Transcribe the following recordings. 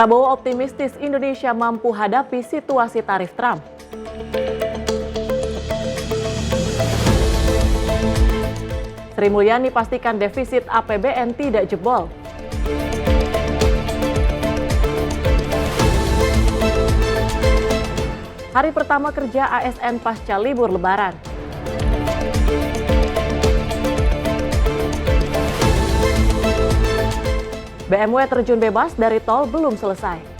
Prabowo optimistis Indonesia mampu hadapi situasi tarif Trump. Sri Mulyani pastikan defisit APBN tidak jebol. Hari pertama kerja ASN pasca libur Lebaran. BMW terjun bebas dari tol belum selesai.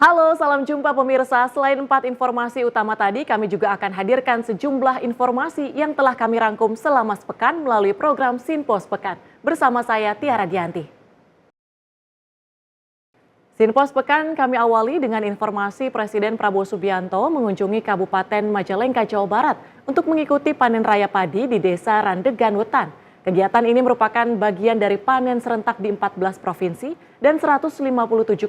Halo, salam jumpa pemirsa. Selain 4 informasi utama tadi, kami juga akan hadirkan sejumlah informasi yang telah kami rangkum selama sepekan melalui program Sinpos Pekan. Bersama saya, Tiara Dianti. Sinpos Pekan kami awali dengan informasi Presiden Prabowo Subianto mengunjungi Kabupaten Majalengka, Jawa Barat untuk mengikuti panen raya padi di Desa Randegan Wetan. Kegiatan ini merupakan bagian dari panen serentak di 14 provinsi dan 157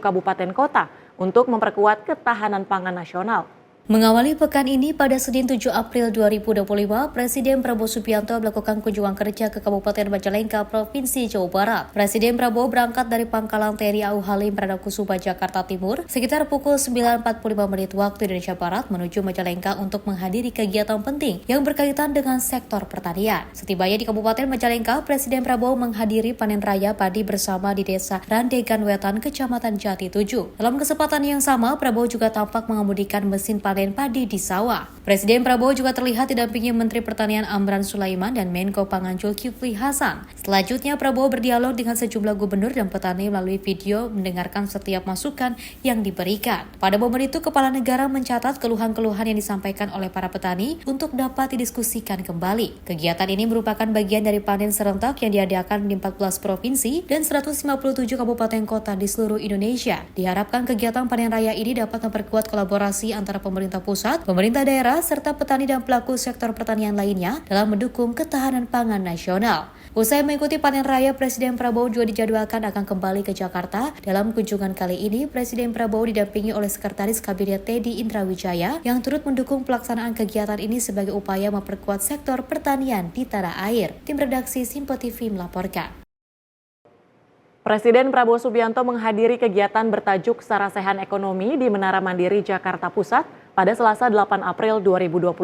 kabupaten kota untuk memperkuat ketahanan pangan nasional. Mengawali pekan ini pada Senin 7 April 2025, Presiden Prabowo Subianto melakukan kunjungan kerja ke Kabupaten Majalengka, Provinsi Jawa Barat. Presiden Prabowo berangkat dari Pangkalan TNI AU Halim Perdana Kusuma, Jakarta Timur, sekitar pukul 9.45 waktu Indonesia Barat menuju Majalengka untuk menghadiri kegiatan penting yang berkaitan dengan sektor pertanian. Setibanya di Kabupaten Majalengka, Presiden Prabowo menghadiri panen raya padi bersama di Desa Randegan Wetan, Kecamatan Jati 7. Dalam kesempatan yang sama, Prabowo juga tampak mengemudikan mesin panen padi di sawah. Presiden Prabowo juga terlihat didampingi Menteri Pertanian Amran Sulaiman dan Menko Pangan Zulkifli Hasan. Selanjutnya, Prabowo berdialog dengan sejumlah gubernur dan petani melalui video mendengarkan setiap masukan yang diberikan. Pada momen itu, Kepala Negara mencatat keluhan-keluhan yang disampaikan oleh para petani untuk dapat didiskusikan kembali. Kegiatan ini merupakan bagian dari panen serentak yang diadakan di 14 provinsi dan 157 kabupaten kota di seluruh Indonesia. Diharapkan kegiatan panen raya ini dapat memperkuat kolaborasi antara pemerintah pusat, pemerintah daerah, serta petani dan pelaku sektor pertanian lainnya dalam mendukung ketahanan pangan nasional. Usai mengikuti panen raya, Presiden Prabowo juga dijadwalkan akan kembali ke Jakarta. Dalam kunjungan kali ini, Presiden Prabowo didampingi oleh Sekretaris Kabinet Teddy Indrawijaya yang turut mendukung pelaksanaan kegiatan ini sebagai upaya memperkuat sektor pertanian di tanah air. Tim redaksi Simpo TV melaporkan. Presiden Prabowo Subianto menghadiri kegiatan bertajuk Sarasehan Ekonomi di Menara Mandiri, Jakarta Pusat pada Selasa 8 April 2025.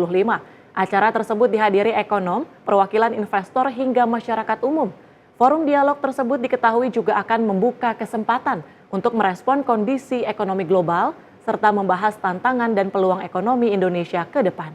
Acara tersebut dihadiri ekonom, perwakilan investor hingga masyarakat umum. Forum dialog tersebut diketahui juga akan membuka kesempatan untuk merespon kondisi ekonomi global serta membahas tantangan dan peluang ekonomi Indonesia ke depan.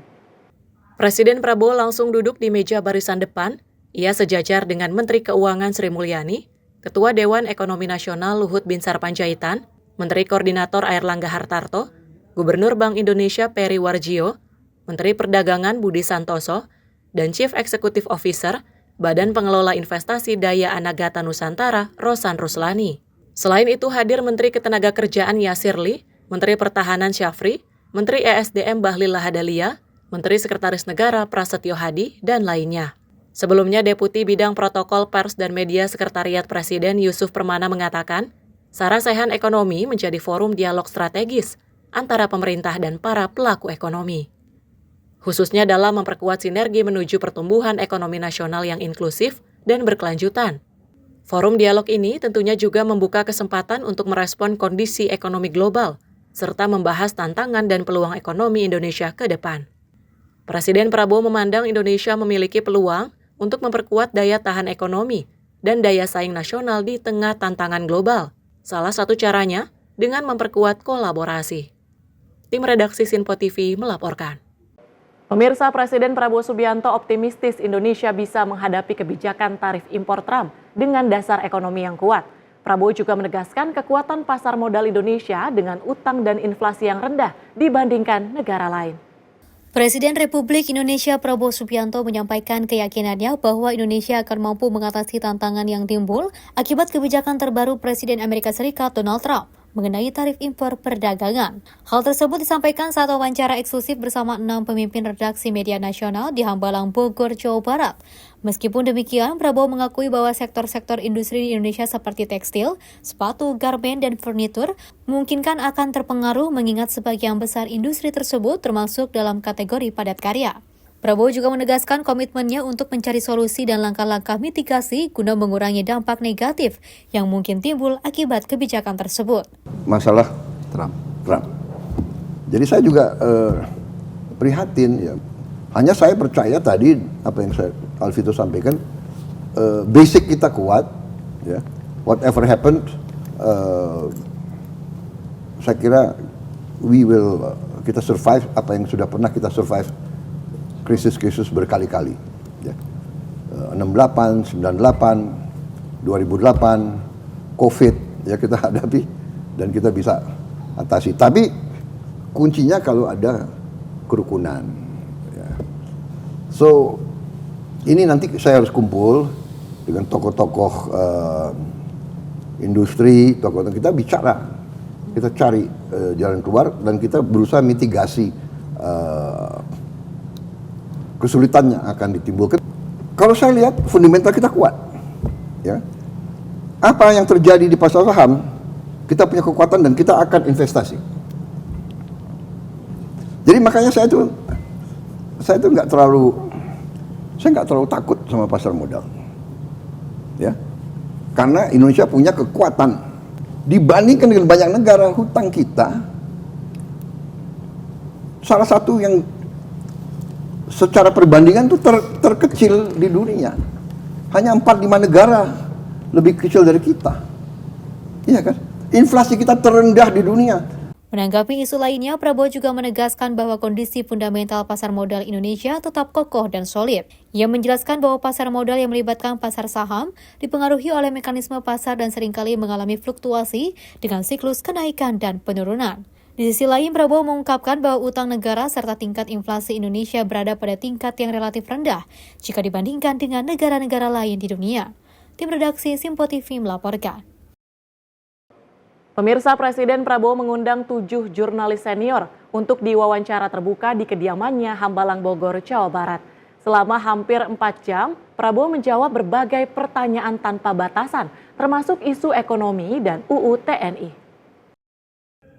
Presiden Prabowo langsung duduk di meja barisan depan. Ia sejajar dengan Menteri Keuangan Sri Mulyani, Ketua Dewan Ekonomi Nasional Luhut Binsar Panjaitan, Menteri Koordinator Airlangga Hartarto, Gubernur Bank Indonesia Peri Warjio, Menteri Perdagangan Budi Santoso, dan Chief Executive Officer Badan Pengelola Investasi Daya Anagata Nusantara Rosan Ruslani. Selain itu hadir Menteri Ketenagakerjaan Yasirli, Menteri Pertahanan Syafri, Menteri ESDM Bahlil Lahadalia, Menteri Sekretaris Negara Prasetyo Hadi, dan lainnya. Sebelumnya, Deputi Bidang Protokol Pers dan Media Sekretariat Presiden Yusuf Permana mengatakan, Sarasehan Ekonomi menjadi forum dialog strategis antara pemerintah dan para pelaku ekonomi. Khususnya dalam memperkuat sinergi menuju pertumbuhan ekonomi nasional yang inklusif dan berkelanjutan. Forum dialog ini tentunya juga membuka kesempatan untuk merespon kondisi ekonomi global, serta membahas tantangan dan peluang ekonomi Indonesia ke depan. Presiden Prabowo memandang Indonesia memiliki peluang untuk memperkuat daya tahan ekonomi dan daya saing nasional di tengah tantangan global. Salah satu caranya dengan memperkuat kolaborasi. Tim redaksi Sinpo TV melaporkan. Pemirsa, Presiden Prabowo Subianto optimistis Indonesia bisa menghadapi kebijakan tarif impor Trump dengan dasar ekonomi yang kuat. Prabowo juga menegaskan kekuatan pasar modal Indonesia dengan utang dan inflasi yang rendah dibandingkan negara lain. Presiden Republik Indonesia Prabowo Subianto menyampaikan keyakinannya bahwa Indonesia akan mampu mengatasi tantangan yang timbul akibat kebijakan terbaru Presiden Amerika Serikat Donald Trump. mengenai tarif impor perdagangan. Hal tersebut disampaikan saat wawancara eksklusif bersama 6 pemimpin redaksi media nasional di Hambalang, Bogor, Jawa Barat. Meskipun demikian, Prabowo mengakui bahwa sektor-sektor industri di Indonesia seperti tekstil, sepatu, garmen, dan furnitur memungkinkan akan terpengaruh mengingat sebagian besar industri tersebut termasuk dalam kategori padat karya. Prabowo juga menegaskan komitmennya untuk mencari solusi dan langkah-langkah mitigasi guna mengurangi dampak negatif yang mungkin timbul akibat kebijakan tersebut. Masalah Trump. Jadi saya juga prihatin ya. Hanya saya percaya tadi apa yang Alvito sampaikan, basic kita kuat, ya. Whatever happened, saya kira kita survive apa yang sudah pernah kita survive. Krisis-krisis berkali-kali, ya. 68, 98, 2008, COVID, ya kita hadapi dan kita bisa atasi. Tapi kuncinya kalau ada kerukunan. Ya. So ini nanti saya harus kumpul dengan tokoh-tokoh industri, tokoh kita bicara, kita cari jalan keluar dan kita berusaha mitigasi. Kesulitan yang akan ditimbulkan. Kalau saya lihat fundamental kita kuat, ya. Apa yang terjadi di pasar saham, kita punya kekuatan dan kita akan investasi. Jadi makanya saya itu nggak terlalu takut sama pasar modal, ya. Karena Indonesia punya kekuatan dibandingkan dengan banyak negara. Hutang kita salah satu yang secara perbandingan itu terkecil di dunia. Hanya 4-5 negara lebih kecil dari kita. Iya kan? Inflasi kita terendah di dunia. Menanggapi isu lainnya, Prabowo juga menegaskan bahwa kondisi fundamental pasar modal Indonesia tetap kokoh dan solid. Ia menjelaskan bahwa pasar modal yang melibatkan pasar saham dipengaruhi oleh mekanisme pasar dan seringkali mengalami fluktuasi dengan siklus kenaikan dan penurunan. Di sisi lain, Prabowo mengungkapkan bahwa utang negara serta tingkat inflasi Indonesia berada pada tingkat yang relatif rendah jika dibandingkan dengan negara-negara lain di dunia. Tim redaksi Simpo TV melaporkan. Pemirsa, Presiden Prabowo mengundang 7 jurnalis senior untuk diwawancara terbuka di kediamannya Hambalang, Bogor, Jawa Barat. Selama hampir 4 jam, Prabowo menjawab berbagai pertanyaan tanpa batasan, termasuk isu ekonomi dan UU TNI.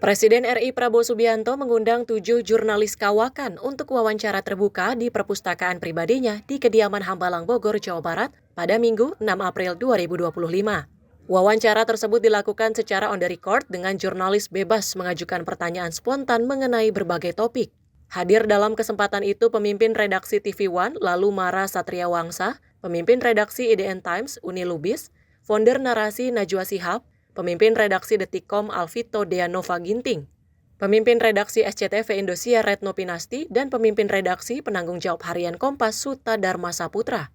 Presiden RI Prabowo Subianto mengundang 7 jurnalis kawakan untuk wawancara terbuka di perpustakaan pribadinya di kediaman Hambalang, Bogor, Jawa Barat pada Minggu 6 April 2025. Wawancara tersebut dilakukan secara on the record dengan jurnalis bebas mengajukan pertanyaan spontan mengenai berbagai topik. Hadir dalam kesempatan itu pemimpin redaksi TV One lalu Mara Satria Wangsa, pemimpin redaksi IDN Times Uni Lubis, founder narasi Najwa Shihab, pemimpin redaksi Detikcom Alvito Deanova Ginting, pemimpin redaksi SCTV Indosiar Retno Pinasti, dan pemimpin redaksi penanggung jawab harian Kompas Suta Dharma Saputra.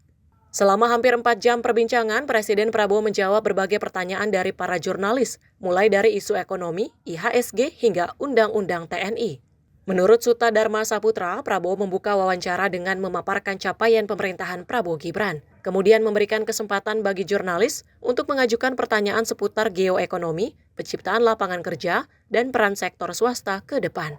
Selama hampir 4 jam perbincangan, Presiden Prabowo menjawab berbagai pertanyaan dari para jurnalis, mulai dari isu ekonomi, IHSG, hingga Undang-Undang TNI. Menurut Suta Dharma Saputra, Prabowo membuka wawancara dengan memaparkan capaian pemerintahan Prabowo Gibran. Kemudian memberikan kesempatan bagi jurnalis untuk mengajukan pertanyaan seputar geoekonomi, penciptaan lapangan kerja, dan peran sektor swasta ke depan.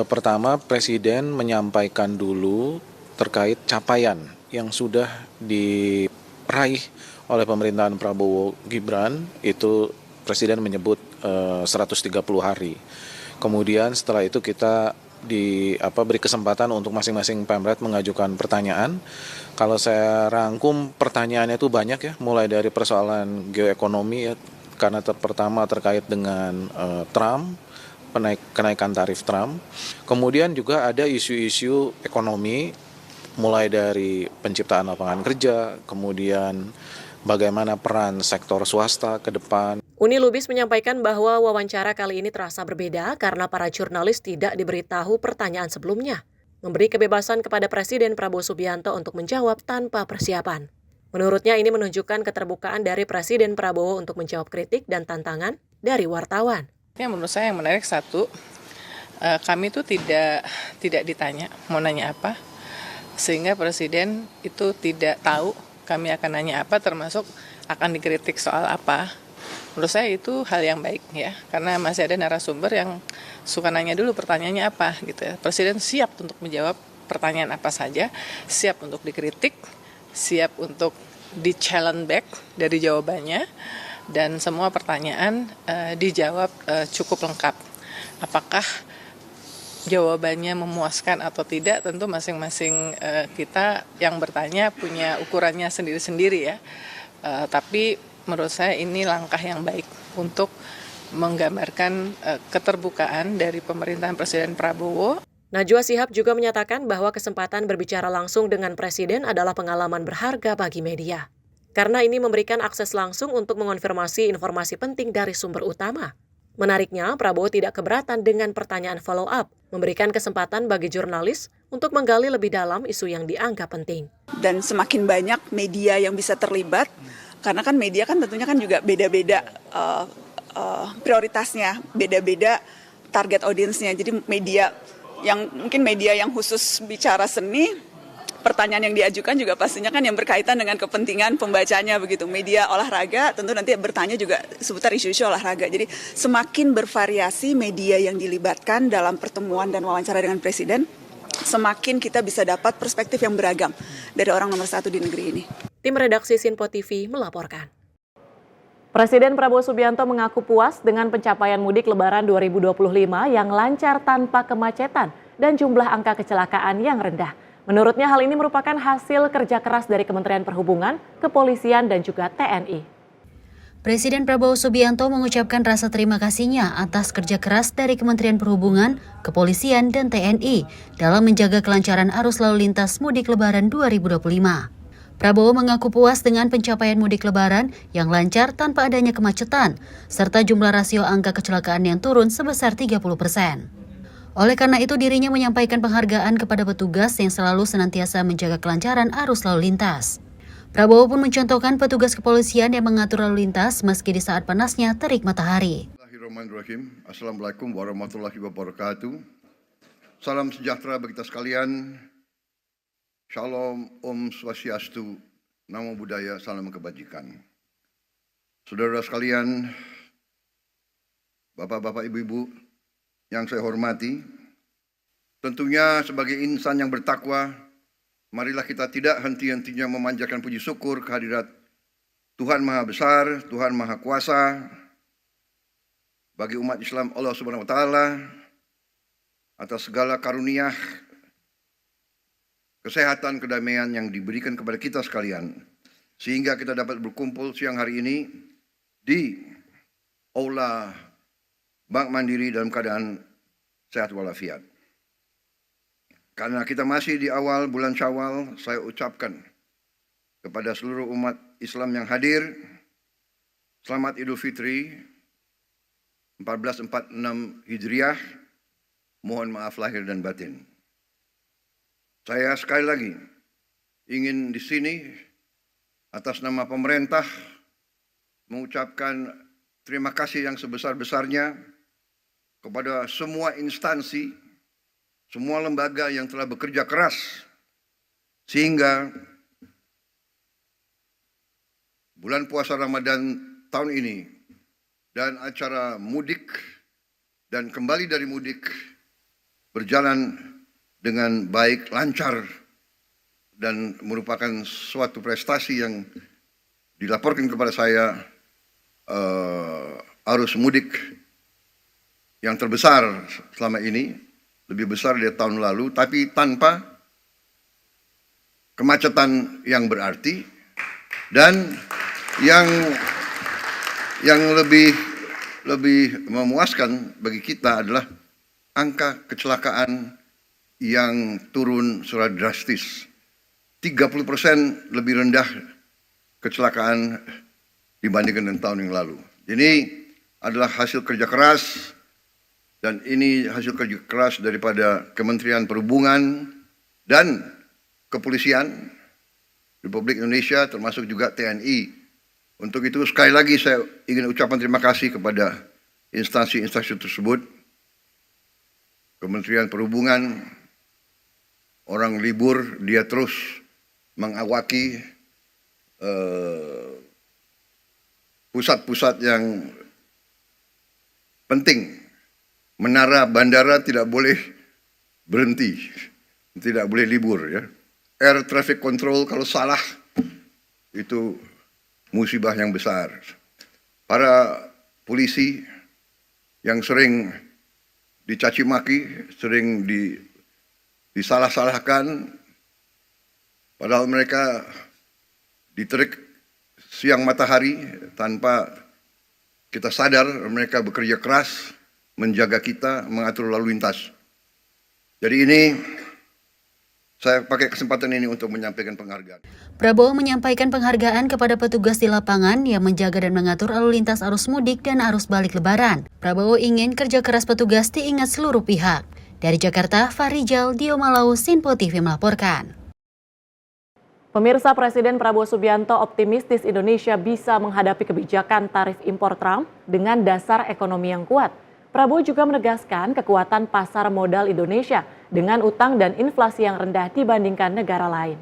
Pertama, Presiden menyampaikan dulu terkait capaian yang sudah diraih oleh pemerintahan Prabowo Gibran. Itu Presiden menyebut 130 hari. Kemudian setelah itu kita beri kesempatan untuk masing-masing pemret mengajukan pertanyaan. Kalau saya rangkum pertanyaannya itu banyak ya, mulai dari persoalan geoekonomi ya, karena pertama terkait dengan Trump, kenaikan tarif Trump. Kemudian juga ada isu-isu ekonomi, mulai dari penciptaan lapangan kerja, kemudian bagaimana peran sektor swasta ke depan. Uni Lubis menyampaikan bahwa wawancara kali ini terasa berbeda karena para jurnalis tidak diberitahu pertanyaan sebelumnya, memberi kebebasan kepada Presiden Prabowo Subianto untuk menjawab tanpa persiapan. Menurutnya ini menunjukkan keterbukaan dari Presiden Prabowo untuk menjawab kritik dan tantangan dari wartawan. Ya, menurut saya yang menarik satu, kami itu tidak ditanya mau nanya apa, sehingga Presiden itu tidak tahu kami akan nanya apa, termasuk akan dikritik soal apa. Menurut saya itu hal yang baik ya, karena masih ada narasumber yang suka nanya dulu pertanyaannya apa gitu ya. Presiden siap untuk menjawab pertanyaan apa saja, siap untuk dikritik, siap untuk di-challenge back dari jawabannya, dan semua pertanyaan dijawab cukup lengkap. Apakah jawabannya memuaskan atau tidak, tentu masing-masing kita yang bertanya punya ukurannya sendiri-sendiri ya. Tapi menurut saya ini langkah yang baik untuk menggambarkan keterbukaan dari pemerintahan Presiden Prabowo. Najwa Shihab juga menyatakan bahwa kesempatan berbicara langsung dengan Presiden adalah pengalaman berharga bagi media. Karena ini memberikan akses langsung untuk mengonfirmasi informasi penting dari sumber utama. Menariknya, Prabowo tidak keberatan dengan pertanyaan follow-up, memberikan kesempatan bagi jurnalis untuk menggali lebih dalam isu yang dianggap penting. Dan semakin banyak media yang bisa terlibat, karena kan media kan tentunya kan juga beda-beda prioritasnya, beda-beda target audiensnya. Jadi mungkin media yang khusus bicara seni, pertanyaan yang diajukan juga pastinya kan yang berkaitan dengan kepentingan pembacanya begitu. Media olahraga tentu nanti bertanya juga seputar isu-isu olahraga. Jadi semakin bervariasi media yang dilibatkan dalam pertemuan dan wawancara dengan Presiden, semakin kita bisa dapat perspektif yang beragam dari orang nomor 1 di negeri ini. Tim redaksi Sinpo TV melaporkan. Presiden Prabowo Subianto mengaku puas dengan pencapaian mudik Lebaran 2025 yang lancar tanpa kemacetan dan jumlah angka kecelakaan yang rendah. Menurutnya hal ini merupakan hasil kerja keras dari Kementerian Perhubungan, Kepolisian, dan juga TNI. Presiden Prabowo Subianto mengucapkan rasa terima kasihnya atas kerja keras dari Kementerian Perhubungan, Kepolisian, dan TNI dalam menjaga kelancaran arus lalu lintas mudik Lebaran 2025. Prabowo mengaku puas dengan pencapaian mudik Lebaran yang lancar tanpa adanya kemacetan, serta jumlah rasio angka kecelakaan yang turun sebesar 30%. Oleh karena itu, dirinya menyampaikan penghargaan kepada petugas yang selalu senantiasa menjaga kelancaran arus lalu lintas. Prabowo pun mencontohkan petugas kepolisian yang mengatur lalu lintas meski di saat panasnya terik matahari. Bismillahirrahmanirrahim. Assalamualaikum warahmatullahi wabarakatuh. Salam sejahtera bagi kita sekalian. Shalom, Om Swastiastu, Namo Buddhaya, salam kebajikan. Saudara sekalian, bapak-bapak, ibu-ibu yang saya hormati, tentunya sebagai insan yang bertakwa, marilah kita tidak henti-hentinya memanjatkan puji syukur kehadirat Tuhan Maha Besar, Tuhan Maha Kuasa, bagi umat Islam Allah Subhanahu wa Ta'ala, atas segala karunia, kesehatan, kedamaian yang diberikan kepada kita sekalian, sehingga kita dapat berkumpul siang hari ini di Aula Bank Mandiri dalam keadaan sehat walafiat. Karena kita masih di awal bulan Syawal, saya ucapkan kepada seluruh umat Islam yang hadir, selamat Idul Fitri 1446 Hijriah, mohon maaf lahir dan batin. Saya sekali lagi ingin di sini atas nama pemerintah mengucapkan terima kasih yang sebesar-besarnya kepada semua instansi, semua lembaga yang telah bekerja keras sehingga bulan puasa Ramadan tahun ini dan acara mudik dan kembali dari mudik berjalan dengan baik, lancar, dan merupakan suatu prestasi yang dilaporkan kepada saya, arus mudik yang terbesar selama ini, lebih besar dari tahun lalu, tapi tanpa kemacetan yang berarti, dan yang lebih memuaskan bagi kita adalah angka kecelakaan yang turun secara drastis. 30% lebih rendah kecelakaan dibandingkan dengan tahun yang lalu. Ini adalah hasil kerja keras, dan ini hasil kerja keras daripada Kementerian Perhubungan dan Kepolisian Republik Indonesia, termasuk juga TNI. Untuk itu sekali lagi saya ingin ucapkan terima kasih kepada instansi-instansi tersebut. Kementerian Perhubungan, orang libur, dia terus mengawaki pusat-pusat yang penting. Menara bandara tidak boleh berhenti, tidak boleh libur ya. Air traffic control kalau salah itu musibah yang besar. Para polisi yang sering dicaci maki, sering disalah-salahkan, padahal mereka diterik siang matahari tanpa kita sadar mereka bekerja keras menjaga kita, mengatur lalu lintas. Jadi ini saya pakai kesempatan ini untuk menyampaikan penghargaan. Prabowo menyampaikan penghargaan kepada petugas di lapangan yang menjaga dan mengatur lalu lintas arus mudik dan arus balik lebaran. Prabowo ingin kerja keras petugas diingat seluruh pihak. Dari Jakarta, Farijal Dio Malau, Sinpo TV melaporkan. Pemirsa, Presiden Prabowo Subianto optimistis Indonesia bisa menghadapi kebijakan tarif impor Trump dengan dasar ekonomi yang kuat. Prabowo juga menegaskan kekuatan pasar modal Indonesia dengan utang dan inflasi yang rendah dibandingkan negara lain.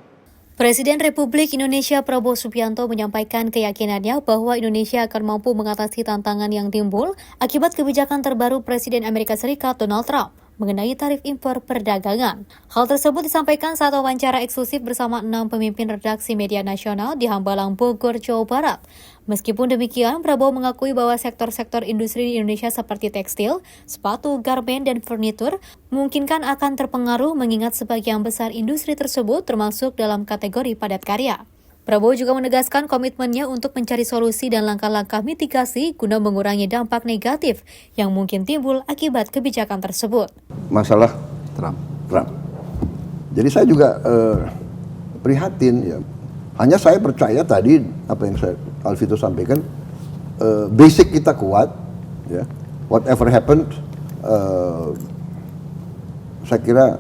Presiden Republik Indonesia Prabowo Subianto menyampaikan keyakinannya bahwa Indonesia akan mampu mengatasi tantangan yang timbul akibat kebijakan terbaru Presiden Amerika Serikat Donald Trump mengenai tarif impor perdagangan. Hal tersebut disampaikan saat wawancara eksklusif bersama 6 pemimpin redaksi media nasional di Hambalang, Bogor, Jawa Barat. Meskipun demikian, Prabowo mengakui bahwa sektor-sektor industri di Indonesia seperti tekstil, sepatu, garmen, dan furnitur mungkinkan akan terpengaruh mengingat sebagian besar industri tersebut termasuk dalam kategori padat karya. Prabowo juga menegaskan komitmennya untuk mencari solusi dan langkah-langkah mitigasi guna mengurangi dampak negatif yang mungkin timbul akibat kebijakan tersebut. Masalah Trump. Jadi saya juga prihatin ya. Hanya saya percaya tadi apa yang Alvito sampaikan, basic kita kuat ya. Whatever happened, saya kira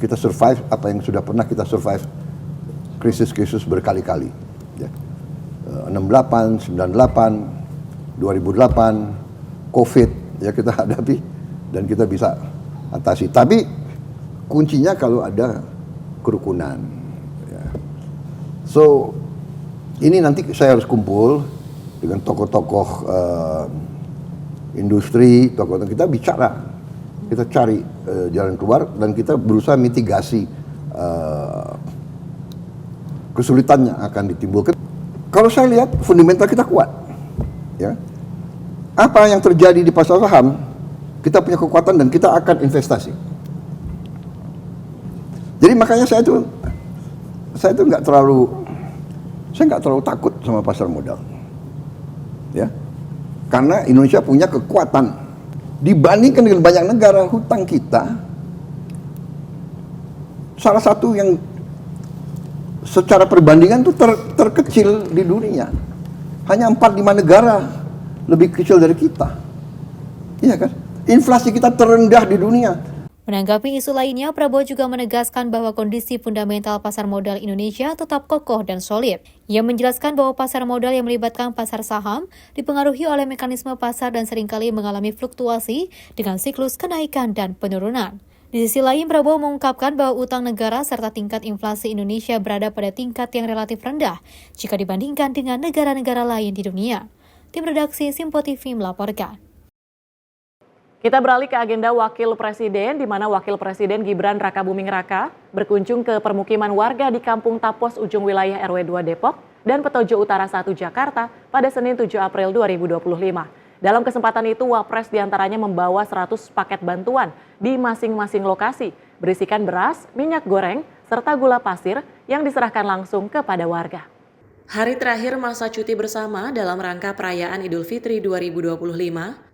kita survive apa yang sudah pernah kita survive, krisis-krisis berkali-kali ya. 68, 98, 2008, COVID ya kita hadapi dan kita bisa atasi. Tapi kuncinya kalau ada kerukunan ya. So ini nanti saya harus kumpul dengan tokoh-tokoh industri, tokoh-tokoh kita bicara, kita cari jalan keluar dan kita berusaha mitigasi kesulitan yang akan ditimbulkan. Kalau saya lihat fundamental kita kuat, ya. Apa yang terjadi di pasar saham, kita punya kekuatan dan kita akan investasi. Jadi makanya saya itu nggak terlalu takut sama pasar modal, ya. Karena Indonesia punya kekuatan dibandingkan dengan banyak negara. Hutang kita salah satu yang secara perbandingan itu terkecil di dunia. Hanya 4-5 negara lebih kecil dari kita. Iya kan? Inflasi kita terendah di dunia. Menanggapi isu lainnya, Prabowo juga menegaskan bahwa kondisi fundamental pasar modal Indonesia tetap kokoh dan solid. Ia menjelaskan bahwa pasar modal yang melibatkan pasar saham dipengaruhi oleh mekanisme pasar dan seringkali mengalami fluktuasi dengan siklus kenaikan dan penurunan. Di sisi lain, Prabowo mengungkapkan bahwa utang negara serta tingkat inflasi Indonesia berada pada tingkat yang relatif rendah jika dibandingkan dengan negara-negara lain di dunia. Tim redaksi Sinpo TV melaporkan. Kita beralih ke agenda Wakil Presiden, di mana Wakil Presiden Gibran Rakabuming Raka berkunjung ke permukiman warga di Kampung Tapos Ujung Wilayah RW 2 Depok dan Petojo Utara 1 Jakarta pada Senin 7 April 2025. Dalam kesempatan itu, Wapres diantaranya membawa 100 paket bantuan di masing-masing lokasi, berisikan beras, minyak goreng, serta gula pasir yang diserahkan langsung kepada warga. Hari terakhir masa cuti bersama dalam rangka perayaan Idul Fitri 2025,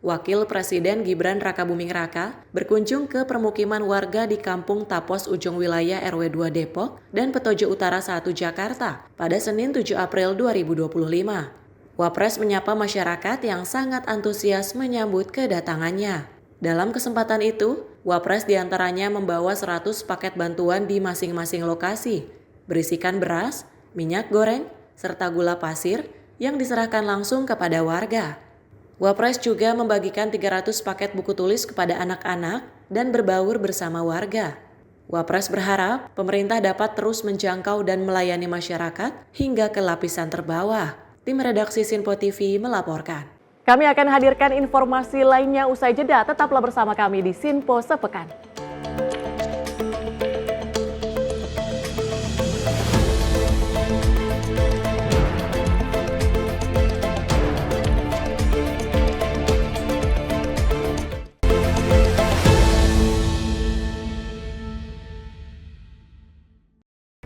Wakil Presiden Gibran Rakabuming Raka berkunjung ke permukiman warga di Kampung Tapos Ujung Wilayah RW 2 Depok dan Petojo Utara 1 Jakarta pada Senin 7 April 2025. Wapres menyapa masyarakat yang sangat antusias menyambut kedatangannya. Dalam kesempatan itu, Wapres diantaranya membawa 100 paket bantuan di masing-masing lokasi, berisikan beras, minyak goreng, serta gula pasir yang diserahkan langsung kepada warga. Wapres juga membagikan 300 paket buku tulis kepada anak-anak dan berbaur bersama warga. Wapres berharap pemerintah dapat terus menjangkau dan melayani masyarakat hingga ke lapisan terbawah. Tim redaksi Sinpo TV melaporkan. Kami akan hadirkan informasi lainnya usai jeda. Tetaplah bersama kami di Sinpo Sepekan.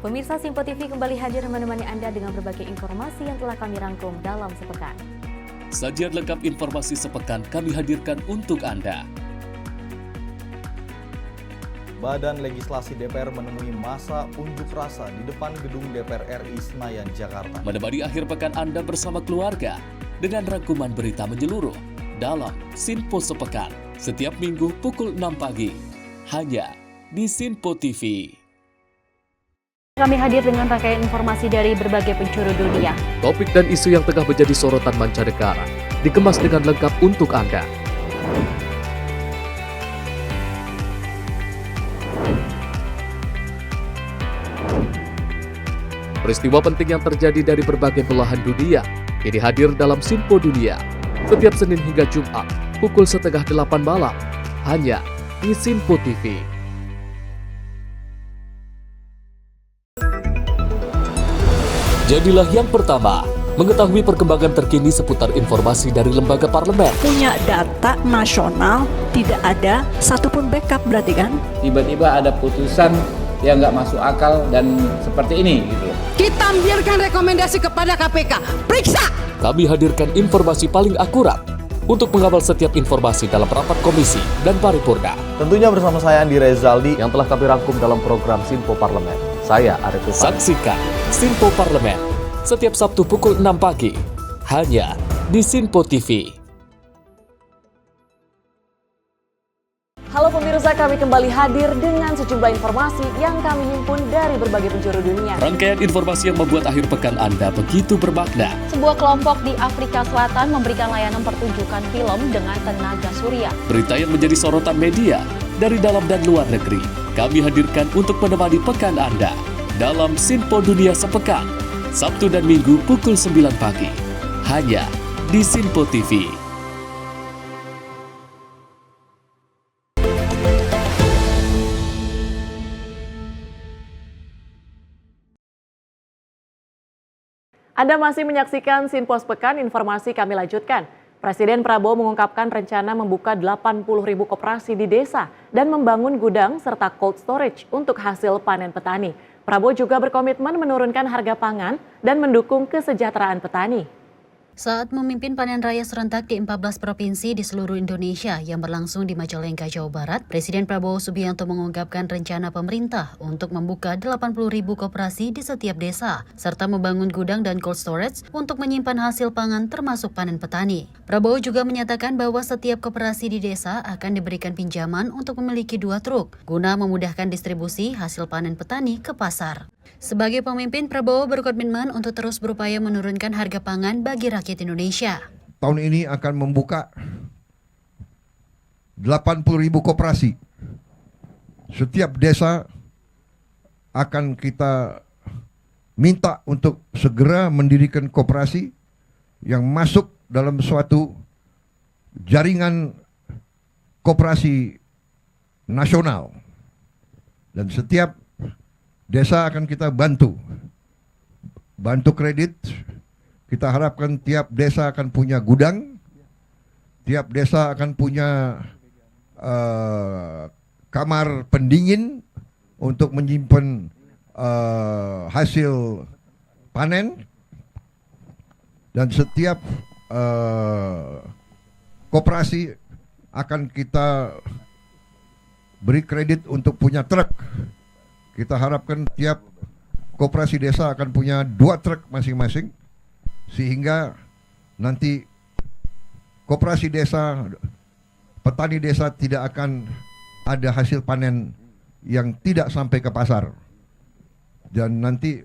Pemirsa Sinpo TV kembali hadir menemani Anda dengan berbagai informasi yang telah kami rangkum dalam sepekan. Sajian lengkap informasi sepekan kami hadirkan untuk Anda. Badan Legislasi DPR menemui masa unjuk rasa di depan gedung DPR RI Senayan, Jakarta. Menemani akhir pekan Anda bersama keluarga dengan rangkuman berita menyeluruh dalam Sinpo Sepekan setiap minggu pukul 6 pagi hanya di Sinpo TV. Kami hadir dengan rangkaian informasi dari berbagai penjuru dunia. Topik dan isu yang tengah menjadi sorotan mancanegara dikemas dengan lengkap untuk Anda. Peristiwa penting yang terjadi dari berbagai belahan dunia ini hadir dalam Sinpo Dunia setiap Senin hingga Jumat pukul 7:30 malam hanya di Sinpo TV. Jadilah yang pertama mengetahui perkembangan terkini seputar informasi dari lembaga parlemen. Punya data nasional, tidak ada satupun backup berarti kan? Tiba-tiba ada putusan yang nggak masuk akal dan seperti ini gitu. Kita biarkan rekomendasi kepada KPK, periksa! Kami hadirkan informasi paling akurat untuk mengawal setiap informasi dalam rapat komisi dan paripurna. Tentunya bersama saya Andi Rezaldi Yang telah kami rangkum dalam program Sinpo Parlemen. Saya Arif Rifan. Saksikan Sinpo Parlemen setiap Sabtu pukul 6 pagi hanya di Sinpo TV. Halo pemirsa, kami kembali hadir dengan sejumlah informasi yang kami himpun dari berbagai penjuru dunia. Rangkaian informasi yang membuat akhir pekan Anda begitu bermakna. Sebuah kelompok di Afrika Selatan memberikan layanan pertunjukan film dengan tenaga surya. Berita yang menjadi sorotan media dari dalam dan luar negeri kami hadirkan untuk menemani pekan Anda dalam Sinpo Dunia Sepekan, Sabtu dan Minggu pukul 9 pagi, hanya di Sinpo TV. Anda masih menyaksikan Sinpo Sepekan, informasi kami lanjutkan. Presiden Prabowo mengungkapkan rencana membuka 80.000 koperasi di desa dan membangun gudang serta cold storage untuk hasil panen petani. Prabowo juga berkomitmen menurunkan harga pangan dan mendukung kesejahteraan petani. Saat memimpin panen raya serentak di 14 provinsi di seluruh Indonesia yang berlangsung di Majalengka, Jawa Barat, Presiden Prabowo Subianto mengungkapkan rencana pemerintah untuk membuka 80.000 koperasi di setiap desa, serta membangun gudang dan cold storage untuk menyimpan hasil pangan termasuk panen petani. Prabowo juga menyatakan bahwa setiap koperasi di desa akan diberikan pinjaman untuk memiliki 2 truk, guna memudahkan distribusi hasil panen petani ke pasar. Sebagai pemimpin, Prabowo berkomitmen untuk terus berupaya menurunkan harga pangan bagi rakyat Indonesia. Tahun ini akan membuka 80.000 koperasi. Setiap desa akan kita minta untuk segera mendirikan koperasi yang masuk dalam suatu jaringan koperasi nasional. Dan setiap desa akan kita bantu kredit. Kita harapkan tiap desa akan punya gudang, tiap desa akan punya kamar pendingin untuk menyimpan hasil panen, dan setiap koperasi akan kita beri kredit untuk punya truk. Kita harapkan tiap koperasi desa akan punya 2 truk masing-masing, sehingga nanti koperasi desa, petani desa tidak akan ada hasil panen yang tidak sampai ke pasar. Dan nanti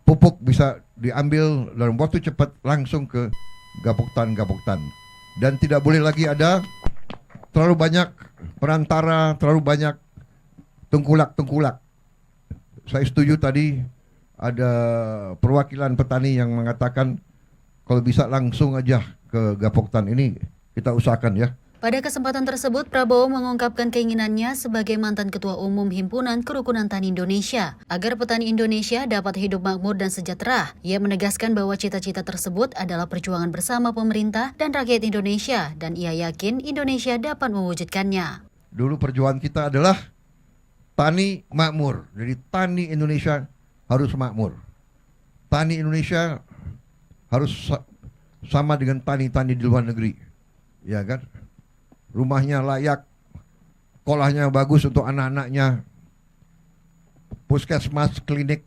pupuk bisa diambil dalam waktu cepat langsung ke gapoktan. Dan tidak boleh lagi ada terlalu banyak perantara, terlalu banyak tengkulak. Saya setuju tadi ada perwakilan petani yang mengatakan kalau bisa langsung aja ke Gapoktan ini kita usahakan ya. Pada kesempatan tersebut, Prabowo mengungkapkan keinginannya sebagai mantan Ketua Umum Himpunan Kerukunan Tani Indonesia agar petani Indonesia dapat hidup makmur dan sejahtera. Ia menegaskan bahwa cita-cita tersebut adalah perjuangan bersama pemerintah dan rakyat Indonesia, dan ia yakin Indonesia dapat mewujudkannya. Dulu perjuangan kita adalah tani makmur. Jadi tani Indonesia harus makmur. Tani Indonesia harus sama dengan tani-tani di luar negeri. Ya kan? Rumahnya layak, sekolahnya bagus untuk anak-anaknya, puskesmas, klinik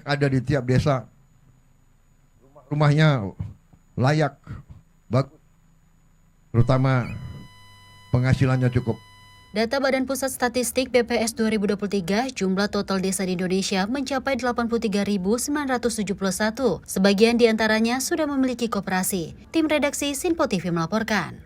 ada di tiap desa, rumahnya layak, bagus, terutama penghasilannya cukup. Data Badan Pusat Statistik BPS 2023, jumlah total desa di Indonesia mencapai 83.971. Sebagian diantaranya sudah memiliki koperasi. Tim redaksi Sinpo TV melaporkan.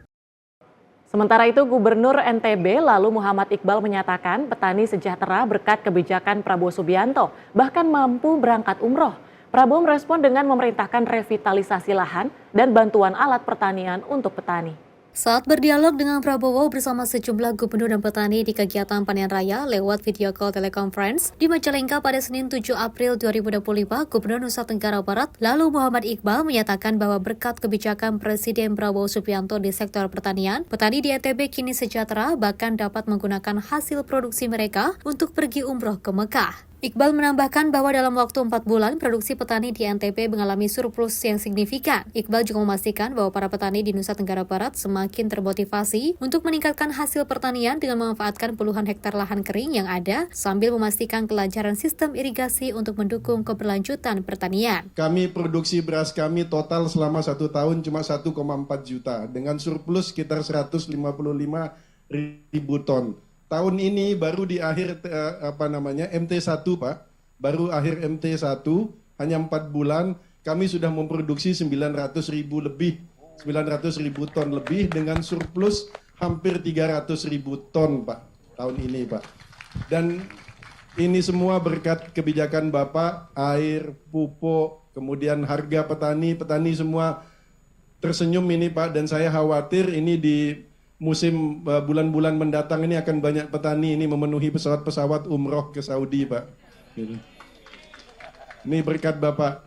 Sementara itu, Gubernur NTB lalu Muhammad Iqbal menyatakan petani sejahtera berkat kebijakan Prabowo Subianto, bahkan mampu berangkat umroh. Prabowo merespon dengan memerintahkan revitalisasi lahan dan bantuan alat pertanian untuk petani. Saat berdialog dengan Prabowo bersama sejumlah gubernur dan petani di kegiatan panen raya lewat video call teleconference di Majalengka pada Senin 7 April 2025, Gubernur Nusa Tenggara Barat lalu Muhammad Iqbal menyatakan bahwa berkat kebijakan Presiden Prabowo Subianto di sektor pertanian, petani di NTB kini sejahtera bahkan dapat menggunakan hasil produksi mereka untuk pergi umroh ke Mekah. Iqbal menambahkan bahwa dalam waktu 4 bulan, produksi petani di NTB mengalami surplus yang signifikan. Iqbal juga memastikan bahwa para petani di Nusa Tenggara Barat semakin termotivasi untuk meningkatkan hasil pertanian dengan memanfaatkan puluhan hektar lahan kering yang ada, sambil memastikan kelancaran sistem irigasi untuk mendukung keberlanjutan pertanian. Kami produksi beras kami total selama 1 tahun cuma 1,4 juta, dengan surplus sekitar 155.000 ton. Tahun ini baru di akhir MT1 Pak, baru akhir MT1 hanya 4 bulan kami sudah memproduksi 900.000 ton lebih dengan surplus hampir 300.000 ton Pak tahun ini Pak. Dan ini semua berkat kebijakan Bapak, air, pupuk, kemudian harga petani semua tersenyum ini Pak, dan saya khawatir ini di musim bulan-bulan mendatang ini akan banyak petani ini memenuhi pesawat-pesawat umroh ke Saudi, Pak. Ini berkat Bapak.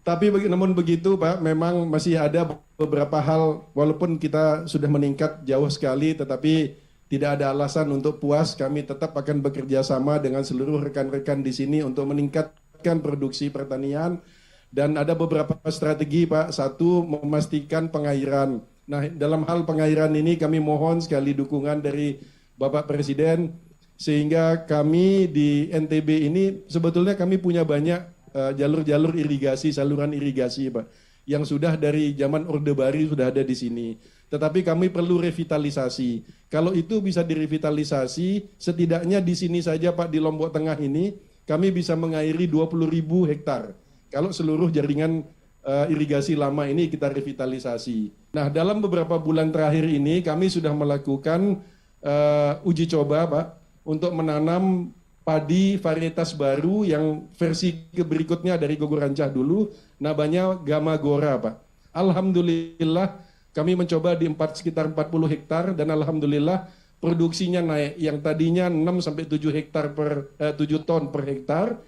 Tapi namun begitu, Pak, memang masih ada beberapa hal, walaupun kita sudah meningkat jauh sekali, tetapi tidak ada alasan untuk puas. Kami tetap akan bekerja sama dengan seluruh rekan-rekan di sini untuk meningkatkan produksi pertanian. Dan ada beberapa strategi, Pak. Satu, memastikan pengairan. Nah, dalam hal pengairan ini kami mohon sekali dukungan dari Bapak Presiden, sehingga kami di NTB ini sebetulnya kami punya banyak jalur-jalur irigasi, saluran irigasi Pak, yang sudah dari zaman Orde Baru sudah ada di sini. Tetapi kami perlu revitalisasi. Kalau itu bisa direvitalisasi, setidaknya di sini saja Pak, di Lombok Tengah ini, kami bisa mengairi 20.000 hektar. Kalau seluruh jaringan irigasi lama ini kita revitalisasi. Nah, dalam beberapa bulan terakhir ini kami sudah melakukan uji coba Pak untuk menanam padi varietas baru yang versi berikutnya dari Gogorancah dulu, namanya Gama Gora Pak. Alhamdulillah kami mencoba di sekitar 40 hektar dan alhamdulillah produksinya naik, yang tadinya 6-7 hektar 7 ton per hektar,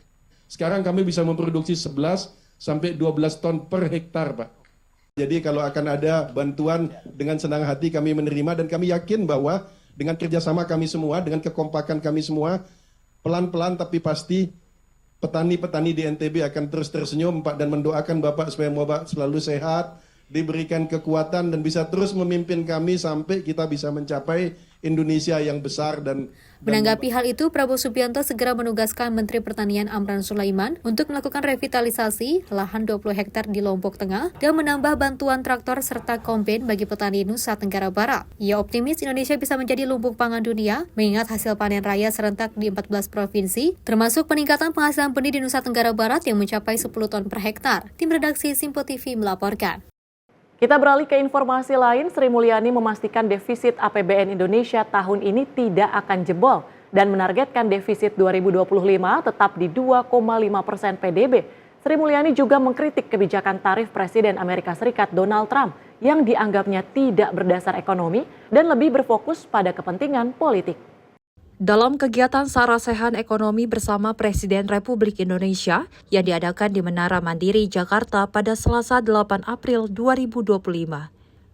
sekarang kami bisa memproduksi 11-12 ton per hektar, Pak. Jadi kalau akan ada bantuan, dengan senang hati kami menerima, dan kami yakin bahwa dengan kerjasama kami semua, dengan kekompakan kami semua, pelan-pelan tapi pasti petani-petani di NTB akan terus tersenyum, Pak, dan mendoakan Bapak supaya Bapak selalu sehat, diberikan kekuatan dan bisa terus memimpin kami sampai kita bisa mencapai Indonesia yang besar. Dan menanggapi hal itu, Prabowo Subianto segera menugaskan Menteri Pertanian Amran Sulaiman untuk melakukan revitalisasi lahan 20 hektar di Lombok Tengah dan menambah bantuan traktor serta kombain bagi petani Nusa Tenggara Barat. Ia optimis Indonesia bisa menjadi lumbung pangan dunia mengingat hasil panen raya serentak di 14 provinsi, termasuk peningkatan penghasilan benih di Nusa Tenggara Barat yang mencapai 10 ton per hektar. Tim redaksi Sinpo TV melaporkan. Kita beralih ke informasi lain. Sri Mulyani memastikan defisit APBN Indonesia tahun ini tidak akan jebol dan menargetkan defisit 2025 tetap di 2,5% PDB. Sri Mulyani juga mengkritik kebijakan tarif Presiden Amerika Serikat Donald Trump yang dianggapnya tidak berdasar ekonomi dan lebih berfokus pada kepentingan politik. Dalam kegiatan sarasehan ekonomi bersama Presiden Republik Indonesia yang diadakan di Menara Mandiri, Jakarta pada Selasa 8 April 2025,